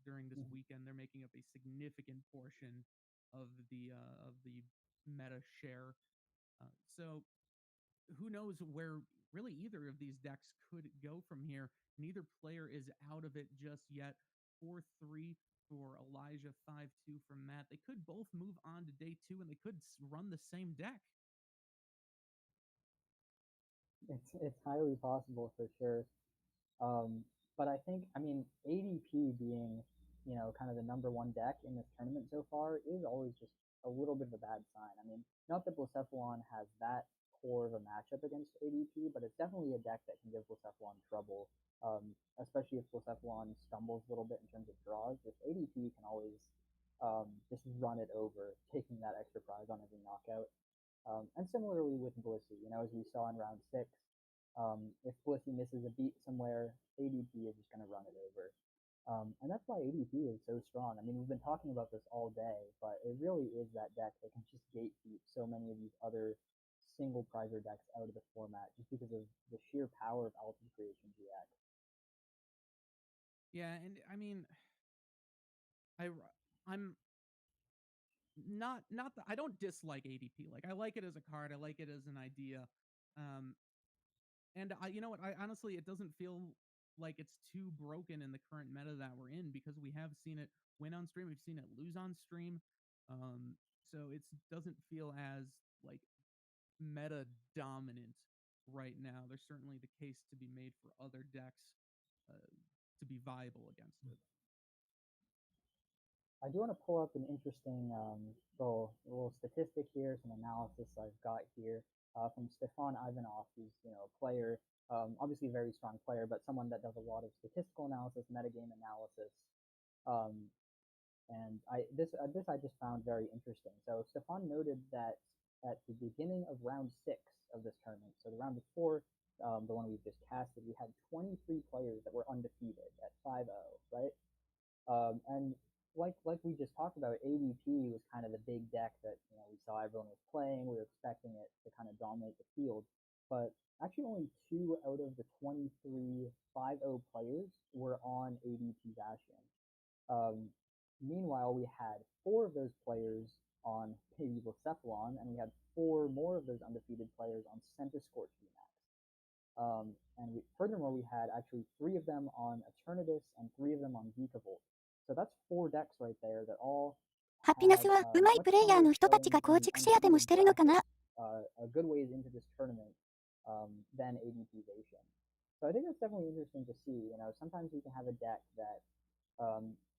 During this weekend, they're making up a significant portion of the meta share. So who knows where really either of these decks could go from here. Neither player is out of it just yet. 4-3 for Elijah, 5-2 for Matt. They could both move on to day 2 and they could run the same deck. It's highly possible for sure. But I think, I mean, ADP being, kind of the number one deck in this tournament so far is always just a little bit of a bad sign. I mean, not that Blacephalon has that poor of a matchup against ADP, but it's definitely a deck that can give Blacephalon trouble, especially if Blacephalon stumbles a little bit in terms of draws. This ADP can always just run it over, taking that extra prize on every knockout. And similarly with Blissey, as we saw in round 6, if Blissey misses a beat somewhere, ADP is just going to run it over. And that's why ADP is so strong. I mean, we've been talking about this all day, but it really is that deck that can just gatekeep so many of these other single prizer decks out of the format just because of the sheer power of Alpha Creation GX. Yeah, and I mean, I'm not I don't dislike ADP. Like, I like it as a card. I like it as an idea. And you know what? I honestly, it doesn't feel like it's too broken in the current meta that we're in, because we have seen it win on stream. We've seen it lose on stream. So it doesn't feel as like meta dominant right now. There's certainly the case to be made for other decks to be viable against it. I do want to pull up an interesting little statistic here, some analysis I've got here from Stefan Ivanov, who's a player, obviously a very strong player, but someone that does a lot of statistical analysis, metagame analysis. And this I just found very interesting. So Stefan noted that at the beginning of round 6 of this tournament, so the round before the one we've just casted, we had 23 players that were undefeated at 5-0, right? And like we just talked about, ADP was kind of the big deck that we saw everyone was playing. We were expecting it to kind of dominate the field, but actually only 2 out of the 23 5-0 players were on ADP Bastion. Meanwhile, we had 4 of those players on Baby Blacephalon, and we had 4 more of those undefeated players on Centiskorch VMAX. And furthermore, we had actually 3 of them on Eternatus and 3 of them on Vikavolt. So that's 4 decks right there that all ハピナスは上手いプレイヤーの人たちが構築シェアでもしてるのかな a good ways into this tournament than ADP Bastion. So I think that's definitely interesting to see. Sometimes we can have a deck that,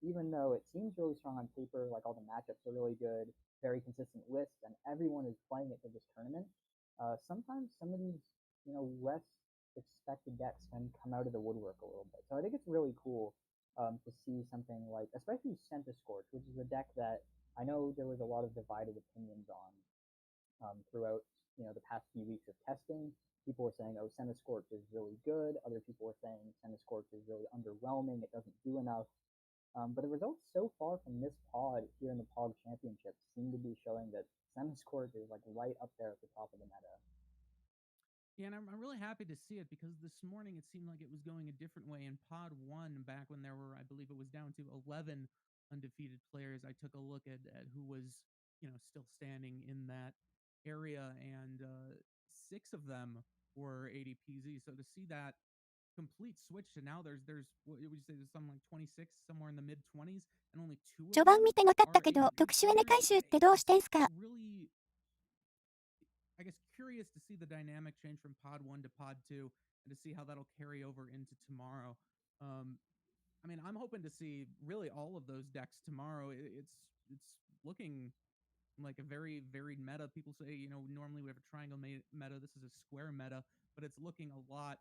even though it seems really strong on paper, like all the matchups are really good, very consistent list, and everyone is playing it for this tournament, sometimes some of these, less expected decks can come out of the woodwork a little bit. So I think it's really cool to see something like, especially Centiskorch, which is a deck that I know there was a lot of divided opinions on throughout the past few weeks of testing. People were saying, oh, Centiskorch is really good. Other people were saying Centiskorch is really underwhelming. It doesn't do enough. But the results so far from this pod here in the POG Championship seem to be showing that Centiskorch is like right up there at the top of the meta. Yeah, and I'm really happy to see it, because this morning it seemed like it was going a different way. In Pod 1, back when there were, I believe it was down to 11 undefeated players, I took a look at who was, still standing in that area, and 6 of them were ADPZ. So to see that complete switch to now there's what would you say, there's something like 26, somewhere in the mid 20s, and only 2 of 序盤 them 見てなかった are けど、 ADP 特殊エネ players. 回収ってどうしてんすか Really, I guess, curious to see the dynamic change from Pod 1 to Pod 2 and to see how that'll carry over into tomorrow. I mean, I'm hoping to see really all of those decks tomorrow. It's looking like a very varied meta. People say, normally we have a triangle meta. This is a square meta, but it's looking a lot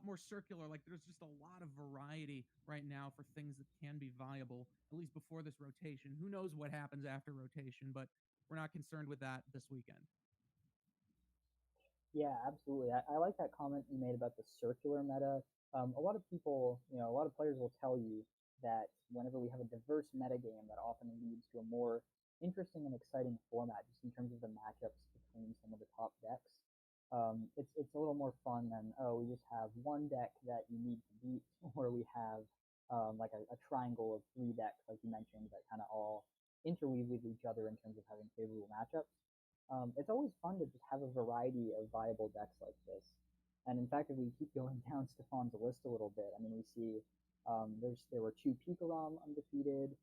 more circular. Like, there's just a lot of variety right now for things that can be viable, at least before this rotation. Who knows what happens after rotation, but we're not concerned with that this weekend. Yeah, absolutely. I like that comment you made about the circular meta. A lot of people, a lot of players will tell you that whenever we have a diverse metagame, that often leads to a more interesting and exciting format, just in terms of the matchups between some of the top decks. It's a little more fun than, we just have one deck that you need to beat, or we have like a triangle of 3 decks, like you mentioned, that kind of all interweave with each other in terms of having favorable matchups. It's always fun to just have a variety of viable decks like this. And in fact, if we keep going down Stefan's list a little bit, I mean, we see there were 2 Pikarom undefeated,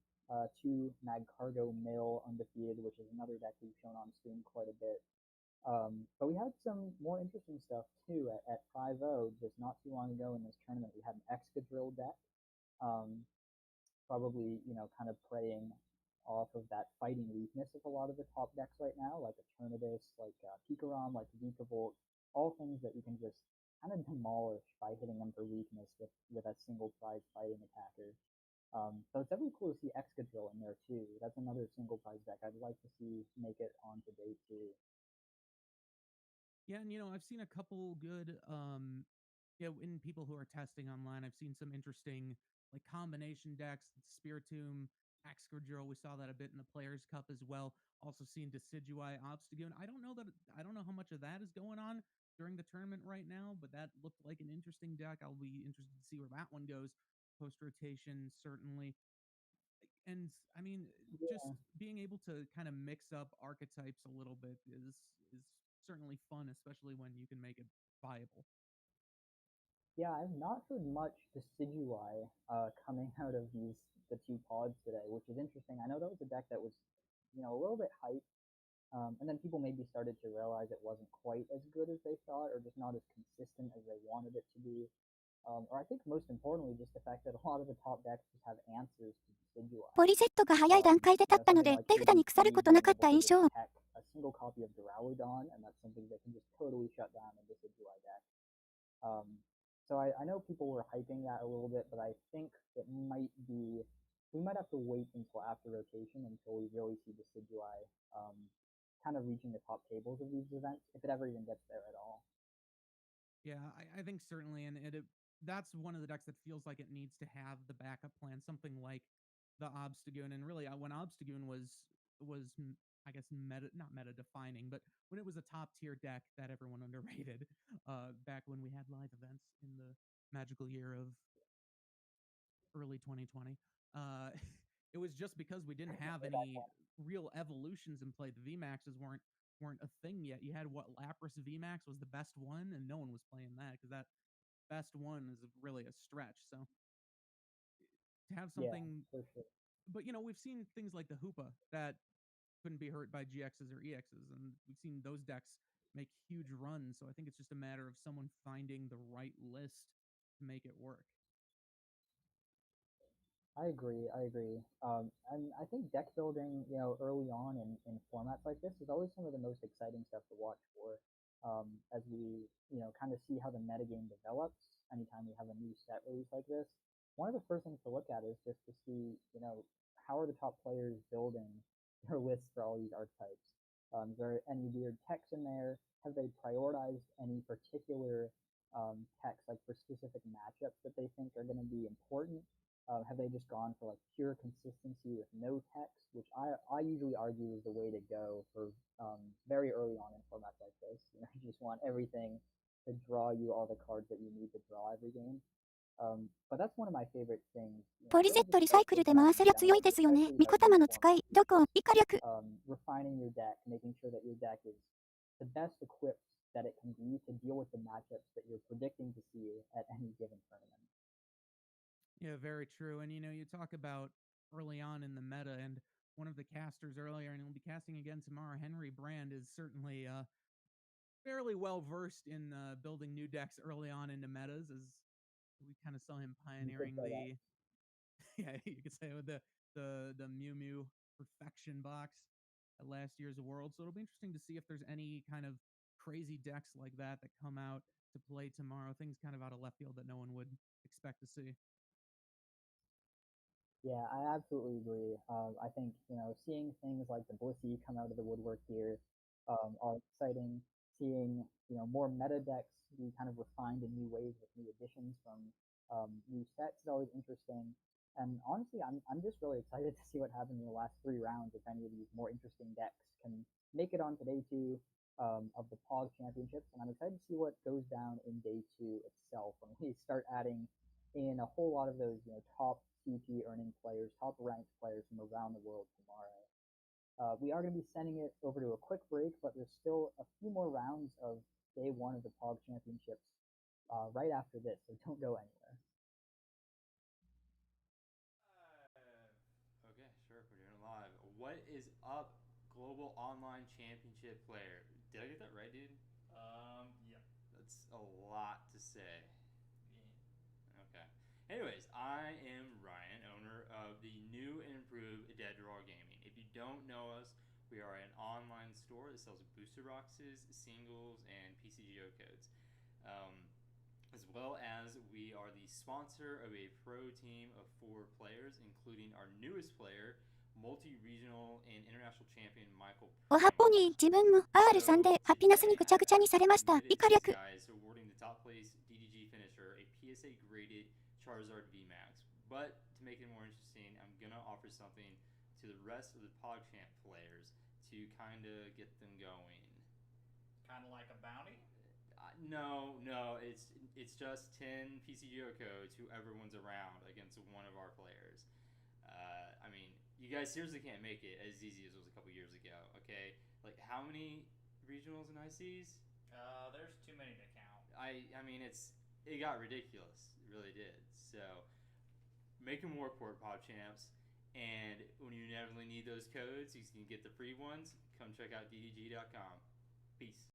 2 Magcargo Mill undefeated, which is another deck we've shown on stream quite a bit. But we had some more interesting stuff too at 5-0 just not too long ago in this tournament. We had an Excadrill deck, probably, kind of preying off of that fighting weakness of a lot of the top decks right now, like Eternatus, like Pikarom, like Vikavolt, all things that you can just kind of demolish by hitting them for weakness with a single prize fighting attacker. So it's definitely cool to see Excadrill in there too. That's another single prize deck I'd like to see make it onto day 2. Yeah, and I've seen a couple good in people who are testing online, I've seen some interesting like combination decks, Spiritomb, Excadrill. We saw that a bit in the Players Cup as well. Also seen Decidueye, Obstagoon. I don't know how much of that is going on during the tournament right now, but that looked like an interesting deck. I'll be interested to see where that one goes post rotation, certainly. And I mean, just Yeah. being able to kind of mix up archetypes a little bit is certainly fun, especially when you can make it viable. Yeah, I've not heard much Decidueye coming out of the 2 pods today, which is interesting. I know that was a deck that was, a little bit hyped, and then people maybe started to realize it wasn't quite as good as they thought, or just not as consistent as they wanted it to be. Or I think most importantly, just the fact that a lot of the top decks just have answers to Decidueye. ポリセットが早い段階で立ったの Something で、 like 手札に腐ることなかった印 being 象。 able to just tech a single copy of Duraludon, and that's something that can just totally shut down a Decidueye deck. So I know people were hyping that a little bit, but I think we might have to wait until after rotation until we really see Decidueye kind of reaching the top tables of these events, if it ever even gets there at all. Yeah, I think certainly, and that's one of the decks that feels like it needs to have the backup plan, something like the Obstagoon. And really, when Obstagoon was I guess not meta defining, but when it was a top tier deck that everyone underrated, back when we had live events in the magical year of early 2020, it was just because we didn't have any real evolutions in play. The VMAXs weren't a thing yet. You had Lapras VMAX was the best one, and no one was playing that because that best one is really a stretch. So to have something, yeah, for sure. but we've seen things like the Hoopa that couldn't be hurt by GXs or EXs, and we've seen those decks make huge runs. So I think it's just a matter of someone finding the right list to make it work. I agree. And I think deck building, early on in formats like this is always some of the most exciting stuff to watch for. As we, kind of see how the metagame develops anytime we have a new set release like this. One of the first things to look at is just to see, how are the top players building their lists for all these archetypes? Is there any weird techs in there? Have they prioritized any particular techs, like for specific matchups that they think are going to be important? Have they just gone for like pure consistency with no text, which I usually argue is the way to go for very early on in formats like this. You just want everything to draw you all the cards that you need to draw every game. But that's one of my favorite things. ポリセットリサイクルで回せりゃ強いですよね。味方の使い、どこ、以下略。Refining your deck, making sure that your deck is the best equipped that it can be to deal with the matchups that you're predicting to see at any given tournament. Yeah, very true. And you talk about early on in the meta, and one of the casters earlier, and he'll be casting again tomorrow, Henry Brand, is certainly fairly well versed in building new decks early on into metas, as we kind of saw him pioneering the yeah, you could say with the Mew Mew Perfection box at last year's World. So it'll be interesting to see if there's any kind of crazy decks like that come out to play tomorrow. Things kind of out of left field that no one would expect to see. Yeah, I absolutely agree. I think, seeing things like the Blissey come out of the woodwork here are exciting. Seeing, more meta decks be kind of refined in new ways with new additions from new sets is always interesting. And honestly, I'm just really excited to see what happens in the last 3 rounds if any of these more interesting decks can make it on to day 2 of the POG championships. And I'm excited to see what goes down in day 2 itself when we start adding in a whole lot of those, top CP earning players, top ranked players from around the world tomorrow. We are going to be sending it over to a quick break, but there's still a few more rounds of day 1 of the POG championships right after this, so don't go anywhere. Okay, sure, we're doing it live. What is up, global online championship player? Did I get that right, dude? Yep. That's a lot to say. Yeah. Okay. Anyways, I am Ryan, owner of the new and improved Dead Draw Gaming. If you don't know us, we are an online store that sells booster boxes, singles, and PCGO codes. As well as we are the sponsor of a pro team of 4 players, including our newest player, multi-regional and international champion Michael おはぽに自分も R3 でハピナスにぐちゃぐちゃにされました。以下略。guys awarding the top place DDG finisher a PSA graded Charizard VMAX. But to make it more interesting, I'm gonna offer something to the rest of the PogChamp players to kind of get them going. Kind of like a bounty? No, it's just 10 PCGO codes whoever one's around against one of our players. I mean, you guys seriously can't make it as easy as it was a couple years ago, okay? Like, how many regionals and ICs? There's too many to count. I mean, it got ridiculous. It really did. So, make them work for it, PogChamps. And when you inevitably need those codes, you can get the free ones. Come check out ddg.com. Peace.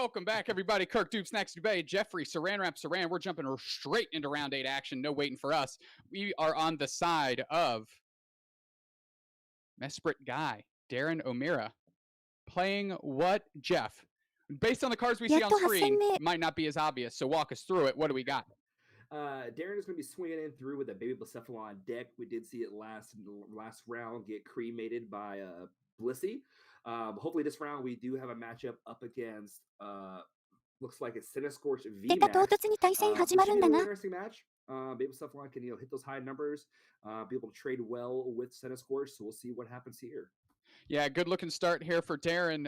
welcome back, everybody. Kirk Dupes, Next Bay, Jeffrey, Saran Wrap, Saran. We're jumping straight into round 8 action. No waiting for us. We are on the side of Mesprit Guy, Darren O'Meara, playing what, Jeff? Based on the cards we see on screen, it might not be as obvious, so walk us through it. What do we got? Darren is going to be swinging in through with a Baby Blacephalon deck. We did see it last round get cremated by Blissey. Hopefully this round we do have a matchup up against looks like it's Cinescorch VMAX. Interesting match. Baby Blacephalon can hit those high numbers, be able to trade well with Cinescorch, so we'll see what happens here. Yeah, good looking start here for Darren.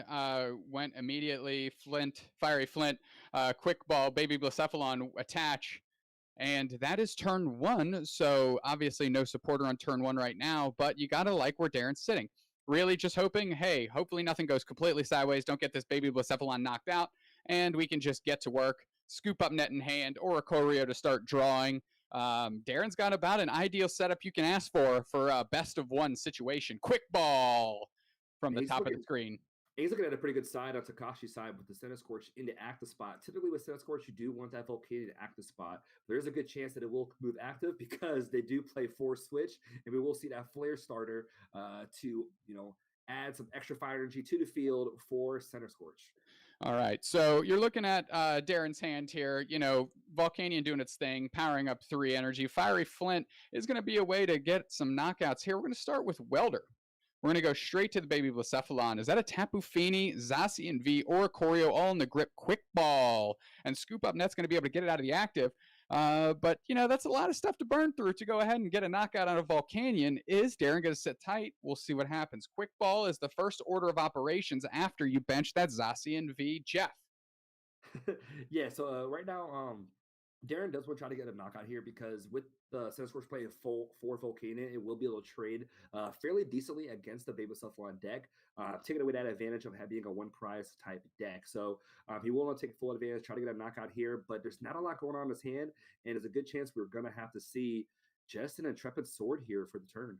Went immediately Fiery Flint, quick ball, Baby Blacephalon attach. And that is turn 1, so obviously no supporter on turn 1 right now, but you got to like where Darren's sitting. Really just hoping, hey, hopefully nothing goes completely sideways, don't get this Baby Blacephalon knocked out, and we can just get to work, scoop up net in hand, or a Choreo to start drawing. Darren's got about an ideal setup you can ask for a best of 1 situation. Quick ball from the top of the screen. He's looking at a pretty good side on Takashi's side with the Cinescorch into active spot. Typically with Cinescorch, you do want that Volcanion active spot. There's a good chance that it will move active because they do play Force Switch, and we will see that Flare starter to add some extra fire energy to the field for Cinescorch. All right, so you're looking at Darren's hand here. Volcanion doing its thing, powering up 3 energy. Fiery Flint is going to be a way to get some knockouts here. We're going to start with Welder. We're going to go straight to the Baby Blacephalon. Is that a Tapu Fini, Zacian V, or a Choreo all in the grip? Quick ball. And Scoop Up Net's going to be able to get it out of the active. But, that's a lot of stuff to burn through to go ahead and get a knockout out of Volcanion. Is Darren going to sit tight? We'll see what happens. Quick ball is the first order of operations after you bench that Zacian V. Jeff. Yeah, so right now, Darren does want to try to get a knockout here because with the Cinescorch playing for Volcanion, it will be able to trade fairly decently against the Baby Blacephalon deck, taking away that advantage of being a 1 prize type deck. So he will not take full advantage, try to get a knockout here, but there's not a lot going on in his hand, and there's a good chance we're going to have to see just an Intrepid Sword here for the turn.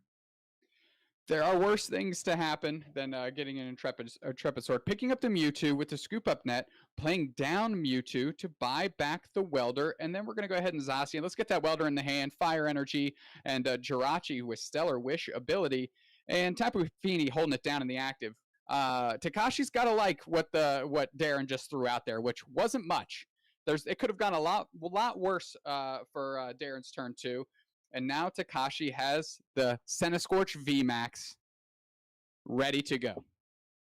There are worse things to happen than getting an Intrepid Sword. Picking up the Mewtwo with the Scoop Up Net, playing down Mewtwo to buy back the Welder, and then we're going to go ahead and Zacian. Let's get that Welder in the hand, Fire Energy, and Jirachi with Stellar Wish ability, and Tapu Fini holding it down in the active. Takashi's got to like what Darren just threw out there, which wasn't much. It could have gone a lot worse for Darren's turn 2. And now Takashi has the Cinescorch VMAX ready to go.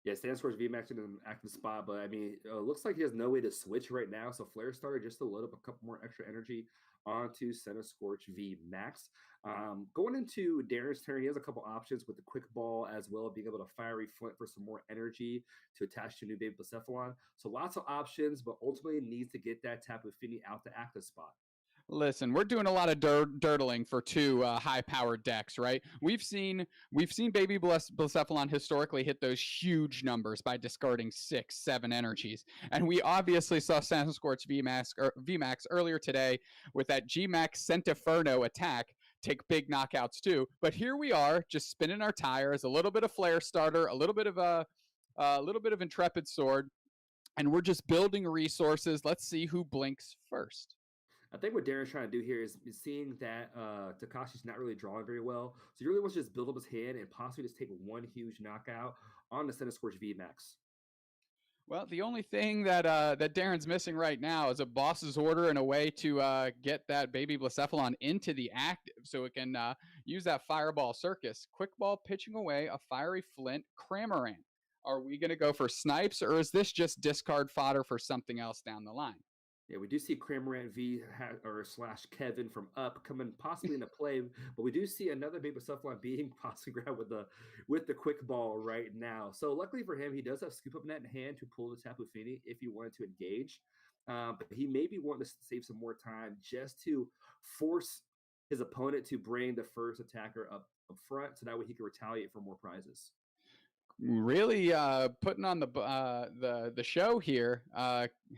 Yeah, Cinescorch VMAX in an active spot, but looks like he has no way to switch right now. So Flare Starter just to load up a couple more extra energy onto Cinescorch VMAX. Going into Darren's turn, he has a couple options with the Quick Ball as well, being able to Fiery Flint for some more energy to attach to new Baby Blacephalon. So lots of options, but ultimately needs to get that Tapu Fini out the active spot. Listen, we're doing a lot of dirtling for 2 high-powered decks, right? We've seen Baby Blacephalon historically hit those huge numbers by discarding 6, 7 energies, and we obviously saw Cinescorch VMAX earlier today with that GMAX Centiferno attack take big knockouts too. But here we are, just spinning our tires, a little bit of Flare Starter, a little bit of Intrepid Sword, and we're just building resources. Let's see who blinks first. I think what Darren's trying to do here is seeing that Takashi's not really drawing very well. So he really wants to just build up his hand and possibly just take 1 huge knockout on the Cinescorch VMAX. Well, the only thing that Darren's missing right now is a boss's order and a way to get that Baby Blacephalon into the active so it can use that Fireball Circus. Quick Ball pitching away a Fiery Flint Cramorant. Are we going to go for Snipes, or is this just discard fodder for something else down the line? Yeah, we do see Cramorant V / Kevin from Up coming possibly into play, but we do see another Baby Blacephalon being possibly grabbed with the Quick Ball right now. So luckily for him, he does have Scoop Up Net in hand to pull the Tapu Fini if he wanted to engage. But he may be wanting to save some more time just to force his opponent to bring the first attacker up front, so that way he can retaliate for more prizes. Really putting on the show here,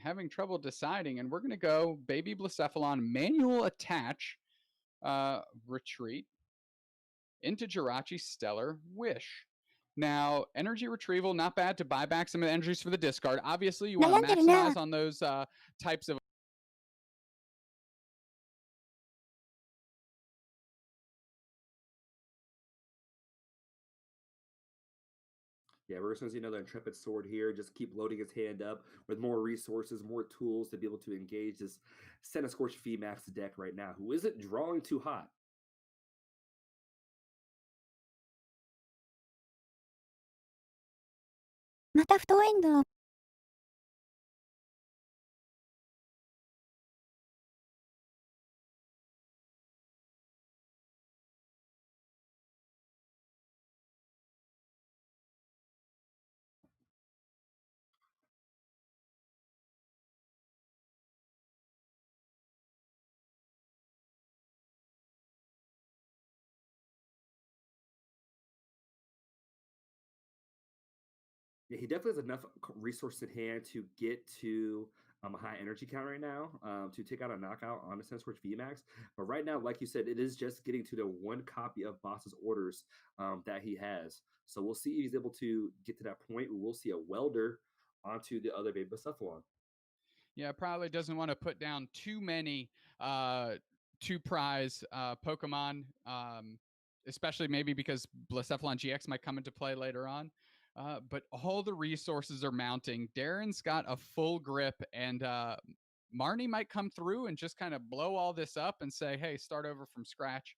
having trouble deciding, and we're going to go Baby Blacephalon manual attach, retreat into Jirachi Stellar Wish. Now, energy retrieval, not bad to buy back some of the energies for the discard. Obviously, you want to 悩んでるな。 maximize on those types of. Yeah, we're just going to see another Intrepid Sword here. Just keep loading his hand up with more resources, more tools to be able to engage this Senna Scorch VMAX deck right now, who isn't drawing too hot. また不当エンド。Yeah, he definitely has enough resources in hand to get to a high energy count right now to take out a knockout on the Senna Scorch VMAX. But right now, like you said, it is just getting to the one copy of Boss's orders that he has. So we'll see if he's able to get to that point. We'll see a welder onto the other Baby Cephalon. Yeah, probably doesn't want to put down too many two prize Pokemon, especially maybe because Blacephalon GX might come into play later on. But all the resources are mounting. Darren's got a full grip, and Marnie might come through and just kind of blow all this up and say, hey, start over from scratch.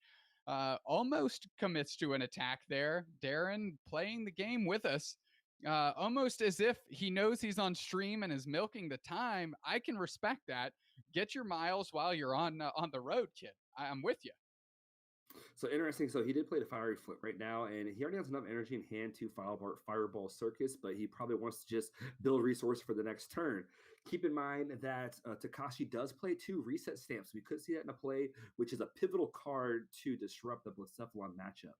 Almost commits to an attack there. Darren playing the game with us, almost as if he knows he's on stream and is milking the time. I can respect that. Get your miles while you're on the road, kid. I'm with you. So interesting. So he did play the Fiery Flip right now, and he already has enough energy in hand to Fireball Circus, but he probably wants to just build resource for the next turn. Keep in mind that Takashi does play 2 reset stamps. We could see that in a play, which is a pivotal card to disrupt the Blacephalon matchup.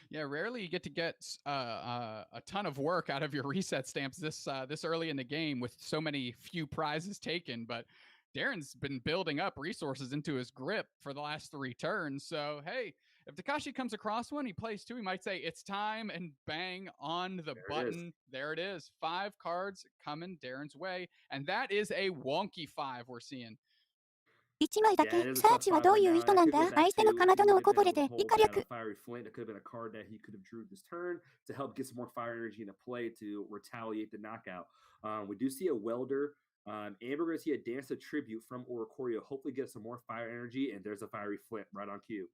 Yeah, rarely you get to get a ton of work out of your reset stamps this early in the game with so many few prizes taken, but Darren's been building up resources into his grip for the last 3 turns. So, hey, if Takashi comes across one, he plays 2, he might say, it's time, and bang on the button. There it is. 5 cards coming Darren's way, and that is a wonky 5 we're seeing. 1枚だけ。サーチはどういう意図なんだ。相手のかまどのおこぼれで以下力。 Fiery Flint. That could have been a card that he could have drew this turn to help get some more fire energy into play to retaliate the knockout. We do see a welder. And we're going to see a Dance of Tribute from Oricorio. Hopefully get some more fire energy, and there's a Fiery Flint right on cue.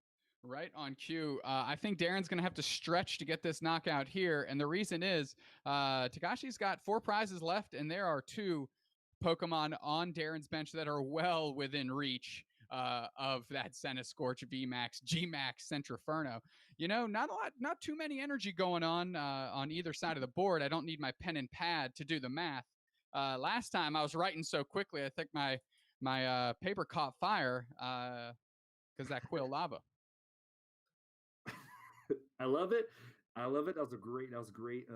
Right on cue. I think Darren's going to have to stretch to get this knockout here. And the reason is Takashi's got 4 prizes left, and there are 2 Pokemon on Darren's bench that are well within reach of that Senna Scorch VMAX, GMAX, Centriferno. You know, not too many energy going on either side of the board. I don't need my pen and pad to do the math. Last time I was writing so quickly, I think my paper caught fire because that Quill Lava. I love it. That was a great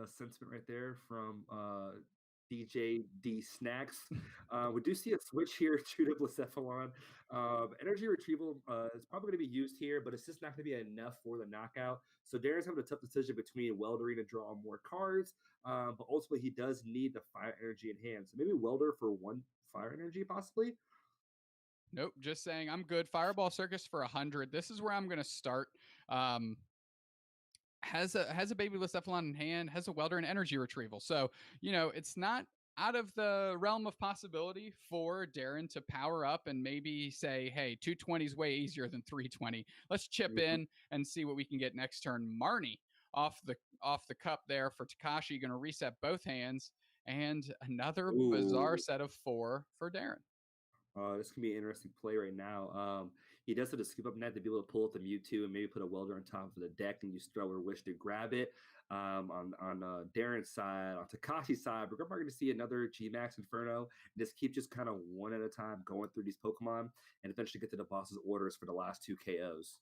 sentiment right there from DJ D Snacks. We do see a switch here to the Blacephalon. Energy retrieval is probably going to be used here, but it's just not going to be enough for the knockout. So Darren's having a tough decision between Weldering to draw more cards, but ultimately he does need the fire energy in hand. So maybe Welder for 1 fire energy possibly. Nope, just saying I'm good. Fireball Circus for 100. This is where I'm going to start. Has a baby Blacephalon in hand, has a welder and energy retrieval. So, you know, it's not out of the realm of possibility for Darren to power up and maybe say, hey, 220 is way easier than 320. Let's chip in and see what we can get next turn. Marnie off the cup there for Takashi, going to reset both hands, and another bizarre set of 4 for Darren. This can be an interesting play right now. He does have to scoop up net to be able to pull up the Mewtwo and maybe put a welder on top of the deck and use Thrower Wish to grab it. On Darren's side, on Takashi's side, we're probably going to see another GMAX Inferno and just keep kind of one at a time going through these Pokemon and eventually get to the boss's orders for the last 2 KOs.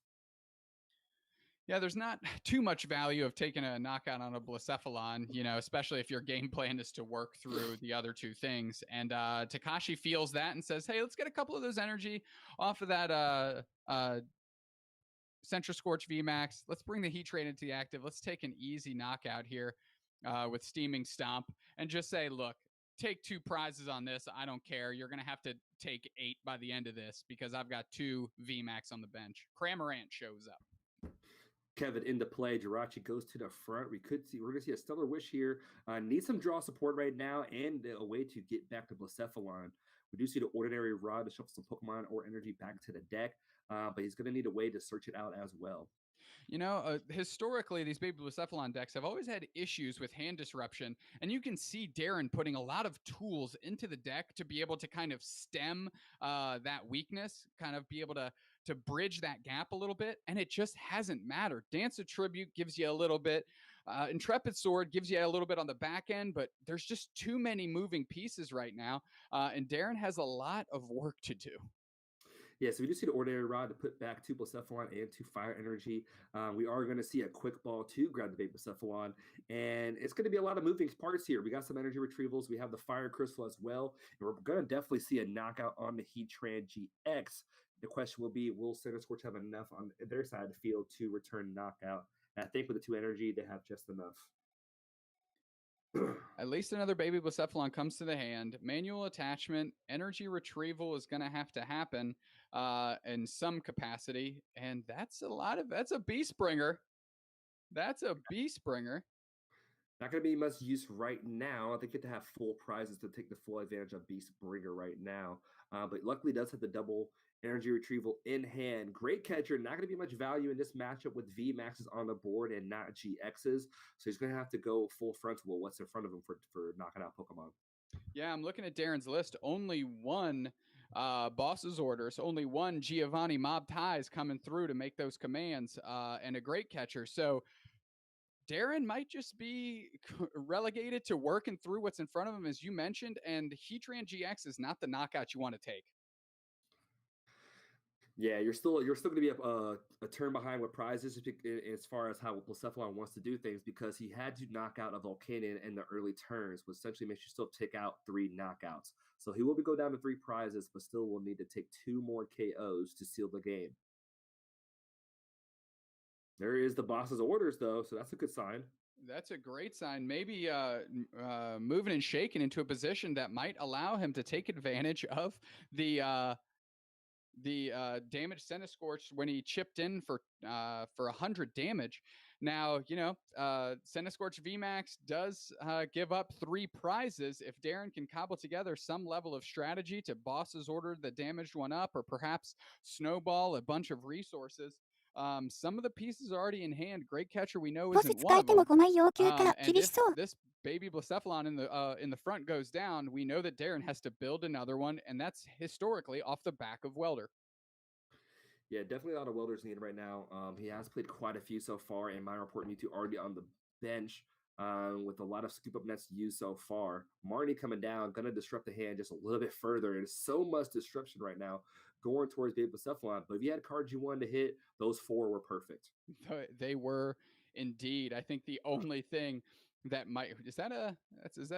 Yeah, there's not too much value of taking a knockout on a Blacephalon, you know, especially if your game plan is to work through the other 2 things. And Takashi feels that and says, hey, let's get a couple of those energy off of that Centra Scorch VMAX. Let's bring the Heat Train into the active. Let's take an easy knockout here. with Steaming Stomp and just say, look, take 2 prizes on this. I don't care. You're going to have to take 8 by the end of this because I've got 2 VMAX on the bench. Cramorant shows up. Kevin into play. Jirachi goes to the front. We're going to see a Stellar Wish here. Need some draw support right now and a way to get back to Blacephalon. We do see the Ordinary Rod to shuffle some Pokemon or energy back to the deck, but he's going to need a way to search it out as well. You know, historically, these Baby Blacephalon decks have always had issues with hand disruption, and you can see Darren putting a lot of tools into the deck to be able to kind of stem that weakness, kind of be able to bridge that gap a little bit, and it just hasn't mattered. Dance of Tribute gives you a little bit. Intrepid Sword gives you a little bit on the back end, but there's just too many moving pieces right now, and Darren has a lot of work to do. Yeah, so we do see the Ordinary Rod to put back 2 Blacephalon and 2 Fire Energy. We are going to see a Quick Ball to grab the Baby Blacephalon, and it's going to be a lot of moving parts here. We got some energy retrievals. We have the Fire Crystal as well, and we're going to definitely see a knockout on the Heatran GX. The question will be, will Center Scorch have enough on their side of the field to return knockout? And I think with the 2 energy, they have just enough. At least another Baby Blacephalon comes to the hand. Manual attachment, energy retrieval is going to have to happen in some capacity, and that's a Beast Bringer. That's a Beast Bringer. Not going to be much use right now. I think you have to have full prizes to take the full advantage of Beast Bringer right now. But luckily, does have the double energy retrieval in hand. Great catcher. Not going to be much value in this matchup with VMAXs on the board and not GXs. So he's going to have to go full frontal. What's in front of him for knocking out Pokemon? Yeah, I'm looking at Darren's list. Only 1 boss's orders, only 1 Giovanni Mob Ties coming through to make those commands, and a great catcher. So Darren might just be relegated to working through what's in front of him, as you mentioned, and Heatran GX is not the knockout you want to take. Yeah, you're still going to be a turn behind with prizes as far as how Blacephalon wants to do things, because he had to knock out a Volcanion in the early turns, which essentially makes you still take out 3 knockouts. So he will go down to 3 prizes, but still will need to take 2 more KOs to seal the game. There is the boss's orders, though, so that's a good sign. That's a great sign. Maybe moving and shaking into a position that might allow him to take advantage of the damage Centiskorch when he chipped in for 100 damage. Now, you know, Centiskorch VMAX does give up 3 prizes. If Darren can cobble together some level of strategy to boss's order the damaged one up, or perhaps snowball a bunch of resources, some of the pieces are already in hand. Great catcher, we know, isn't one of them. And this Baby Blacephalon in the front goes down, we know that Darren has to build another one, and that's historically off the back of Welder. Yeah, definitely a lot of Welders needed right now. He has played quite a few so far, and my report Mewtwo already on the bench with a lot of scoop up nets used so far. Marnie coming down, going to disrupt the hand just a little bit further. There's so much disruption right now going towards Baby Blacephalon, but if you had cards you wanted to hit, those 4 were perfect. They were indeed. I think the only thing that might is that a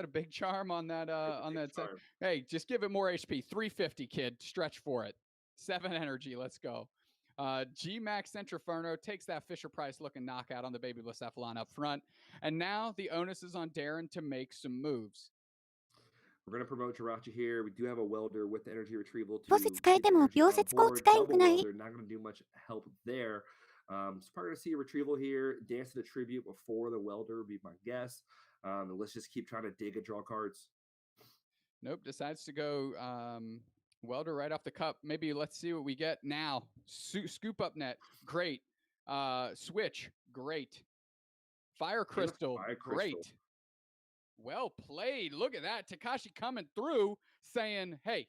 big charm on that on that set? Hey, just give it more HP. 350, kid. Stretch for it. 7 energy. Let's go. G-Max Centriferno takes that Fisher-Price looking knockout on the Baby Blacephalon up front, and now the onus is on Darren to make some moves. We're going to promote Jirachi here. We do have a Welder with the energy retrieval. Not going to do much help there. So probably going to see a retrieval here. Dance to the Tribute before the Welder would be my guess. And let's just keep trying to dig and draw cards. Nope, decides to go Welder right off the cup. Maybe let's see what we get now. Scoop up net, great. Switch, great. Fire Crystal, great. Well played. Look at that. Takashi coming through saying, hey,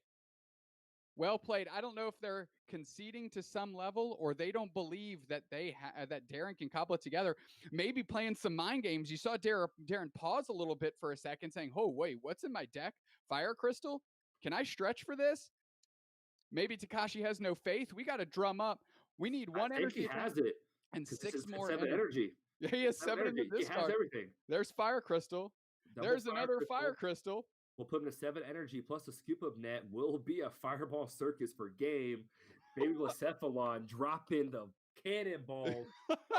well played. I don't know if they're conceding to some level or they don't believe that that Darren can cobble it together. Maybe playing some mind games. You saw Darren pause a little bit for a second saying, oh, wait, what's in my deck? Fire Crystal? Can I stretch for this? Maybe Takashi has no faith. We got to drum up. We need 1 energy. He has it. And 6 more 7 energy. Yeah, he has 7 energy. He has everything. There's Fire Crystal. There's another Fire Crystal. We'll put him to 7 energy plus a scoop up net. Will be a fireball circus for game. Baby Blacephalon dropping the cannonball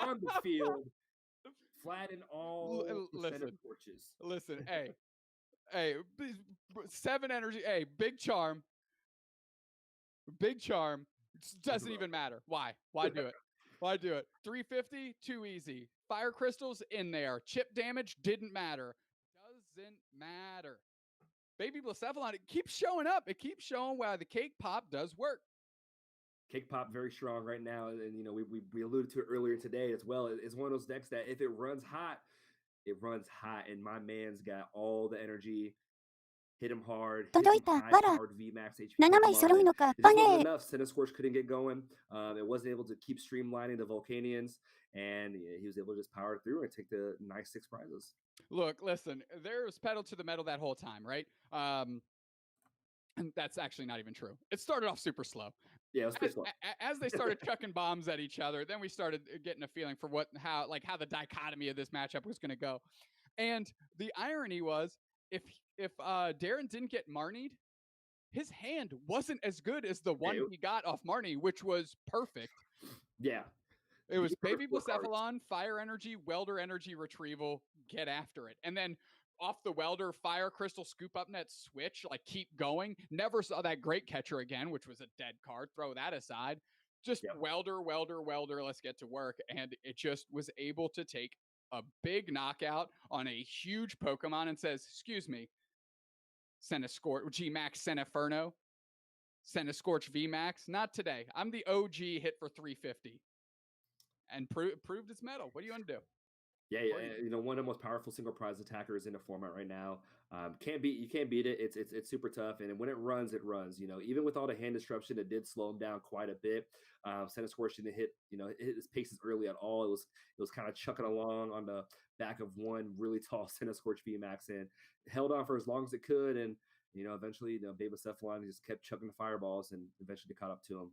on the field. Flatten all listen, torches. listen, hey, 7 energy, hey, big charm, doesn't even matter. Why do it? Why do it? 350, too easy. Fire crystals in there. Chip damage didn't matter. Doesn't matter. Baby Blacephalon, it keeps showing up. It keeps showing why the cake pop does work. Cake pop very strong right now, and we alluded to it earlier today as well. It's one of those decks that if it runs hot, it runs hot, and my man's got all the energy. Hit him hard. Hit届い some た。わら。 high-powered VMAX HP 7枚 Pokemon. 揃うのか。 It バ just ネ wasn't ー。 enough. Centiskorch couldn't get going. It wasn't able to keep streamlining the Volcanions, and he was able to just power through and take the nice 6 prizes. Look, listen, there's pedal to the metal that whole time, right? And that's actually not even true. It started off super slow. Yeah, it was pretty slow. As they started chucking bombs at each other, then we started getting a feeling for how the dichotomy of this matchup was going to go. And the irony was, if Darren didn't get Marnied, his hand wasn't as good as the one he got off Marnie, which was perfect. Yeah. It was Baby Blacephalon, Fire Energy, Welder Energy Retrieval, get after it. And then off the Welder, Fire Crystal, Scoop Up Net, switch, like keep going. Never saw that Great Catcher again, which was a dead card. Throw that aside. Just Welder, let's get to work. And it just was able to take a big knockout on a huge Pokemon and says, excuse me, Centiskorch, G-Max, Centiferno, Centiskorch VMAX. Not today. I'm the OG hit for 350. And proved its mettle. What do you want to do? Yeah, one of the most powerful single prize attackers in the format right now. You can't beat it. It's super tough, and when it runs, it runs. Even with all the hand disruption, it did slow him down quite a bit. Centiskorch didn't hit his paces early at all. It was kind of chucking along on the back of one really tall Centiskorch VMAX and held on for as long as it could, and eventually Baby Cephalon just kept chucking the fireballs and eventually caught up to him.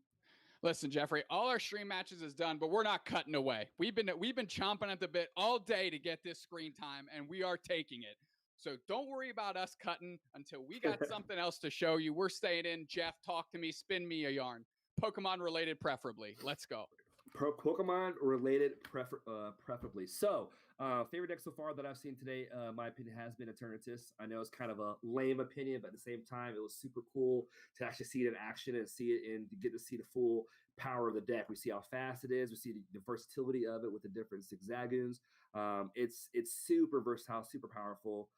Listen, Jeffrey, all our stream matches is done, but we're not cutting away. We've been chomping at the bit all day to get this screen time, and we are taking it. So don't worry about us cutting until we got something else to show you. We're staying in. Jeff, talk to me. Spin me a yarn. Pokemon related, preferably. Let's go. Pokemon related, preferably. So, favorite deck so far that I've seen today, my opinion has been Eternatus. I know it's kind of a lame opinion, but at the same time, it was super cool to actually see it in action and see it and get to see the full power of the deck. We see how fast it is. We see the versatility of it with the different Zigzagoons. It's super versatile, super powerful.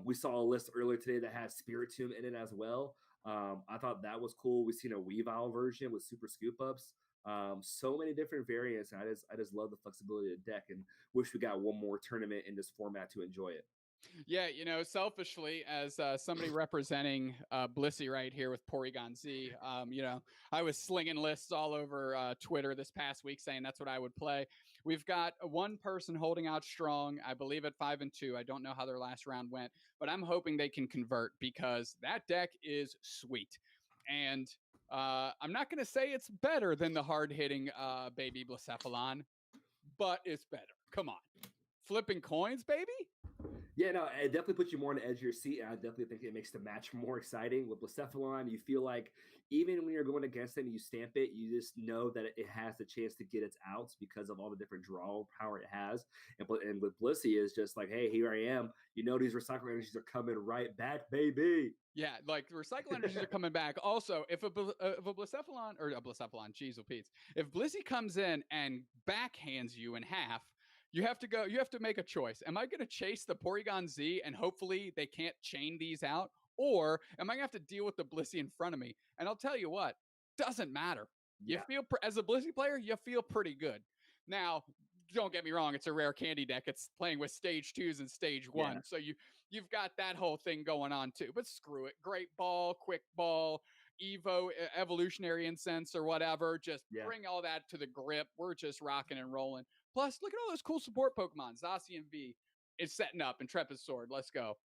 We saw a list earlier today that has Spiritomb in it as well. I thought that was cool. We've seen a Weavile version with super scoop ups. So many different variants, and I just love the flexibility of the deck and wish we got one more tournament in this format to enjoy it. Yeah, selfishly, as somebody representing Blissey right here with Porygon Z, I was slinging lists all over Twitter this past week saying that's what I would play. We've got one person holding out strong, I believe at 5-2. I don't know how their last round went, but I'm hoping they can convert because that deck is sweet. And I'm not going to say it's better than the hard-hitting Baby Blacephalon, but it's better. Come on. Flipping coins, baby? Yeah, no, it definitely puts you more on the edge of your seat, and I definitely think it makes the match more exciting. With Blacephalon, you feel like even when you're going against them, you stamp it, you just know that it has the chance to get its outs because of all the different draw power it has. And with Blissey, is just like, hey, here I am. These recycle energies are coming right back, baby. Yeah, like recycle energies are coming back. Also, if a Blacephalon, or a Blacephalon, geez, Pete, if Blissey comes in and backhands you in half, you have to make a choice. Am I going to chase the Porygon Z and hopefully they can't chain these out? Or am I going to have to deal with the Blissey in front of me? And I'll tell you what, doesn't matter. You feel, as a Blissey player, you feel pretty good. Now, don't get me wrong, it's a rare candy deck. It's playing with stage 2s and stage 1. Yeah. So you've got that whole thing going on too. But screw it. Great Ball, Quick Ball, Evo, Evolutionary Incense, or whatever. Just bring all that to the grip. We're just rocking and rolling. Plus, look at all those cool support Pokemon. Zacian V is setting up, Intrepid Sword. Let's go.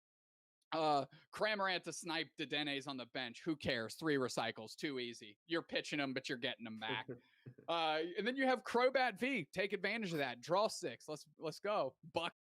Cramorant to snipe Dedenes on the bench. Who cares? 3 recycles. Too easy. You're pitching them, but you're getting them back. And then you have Crobat V. Take advantage of that. Draw 6. Let's go. Buck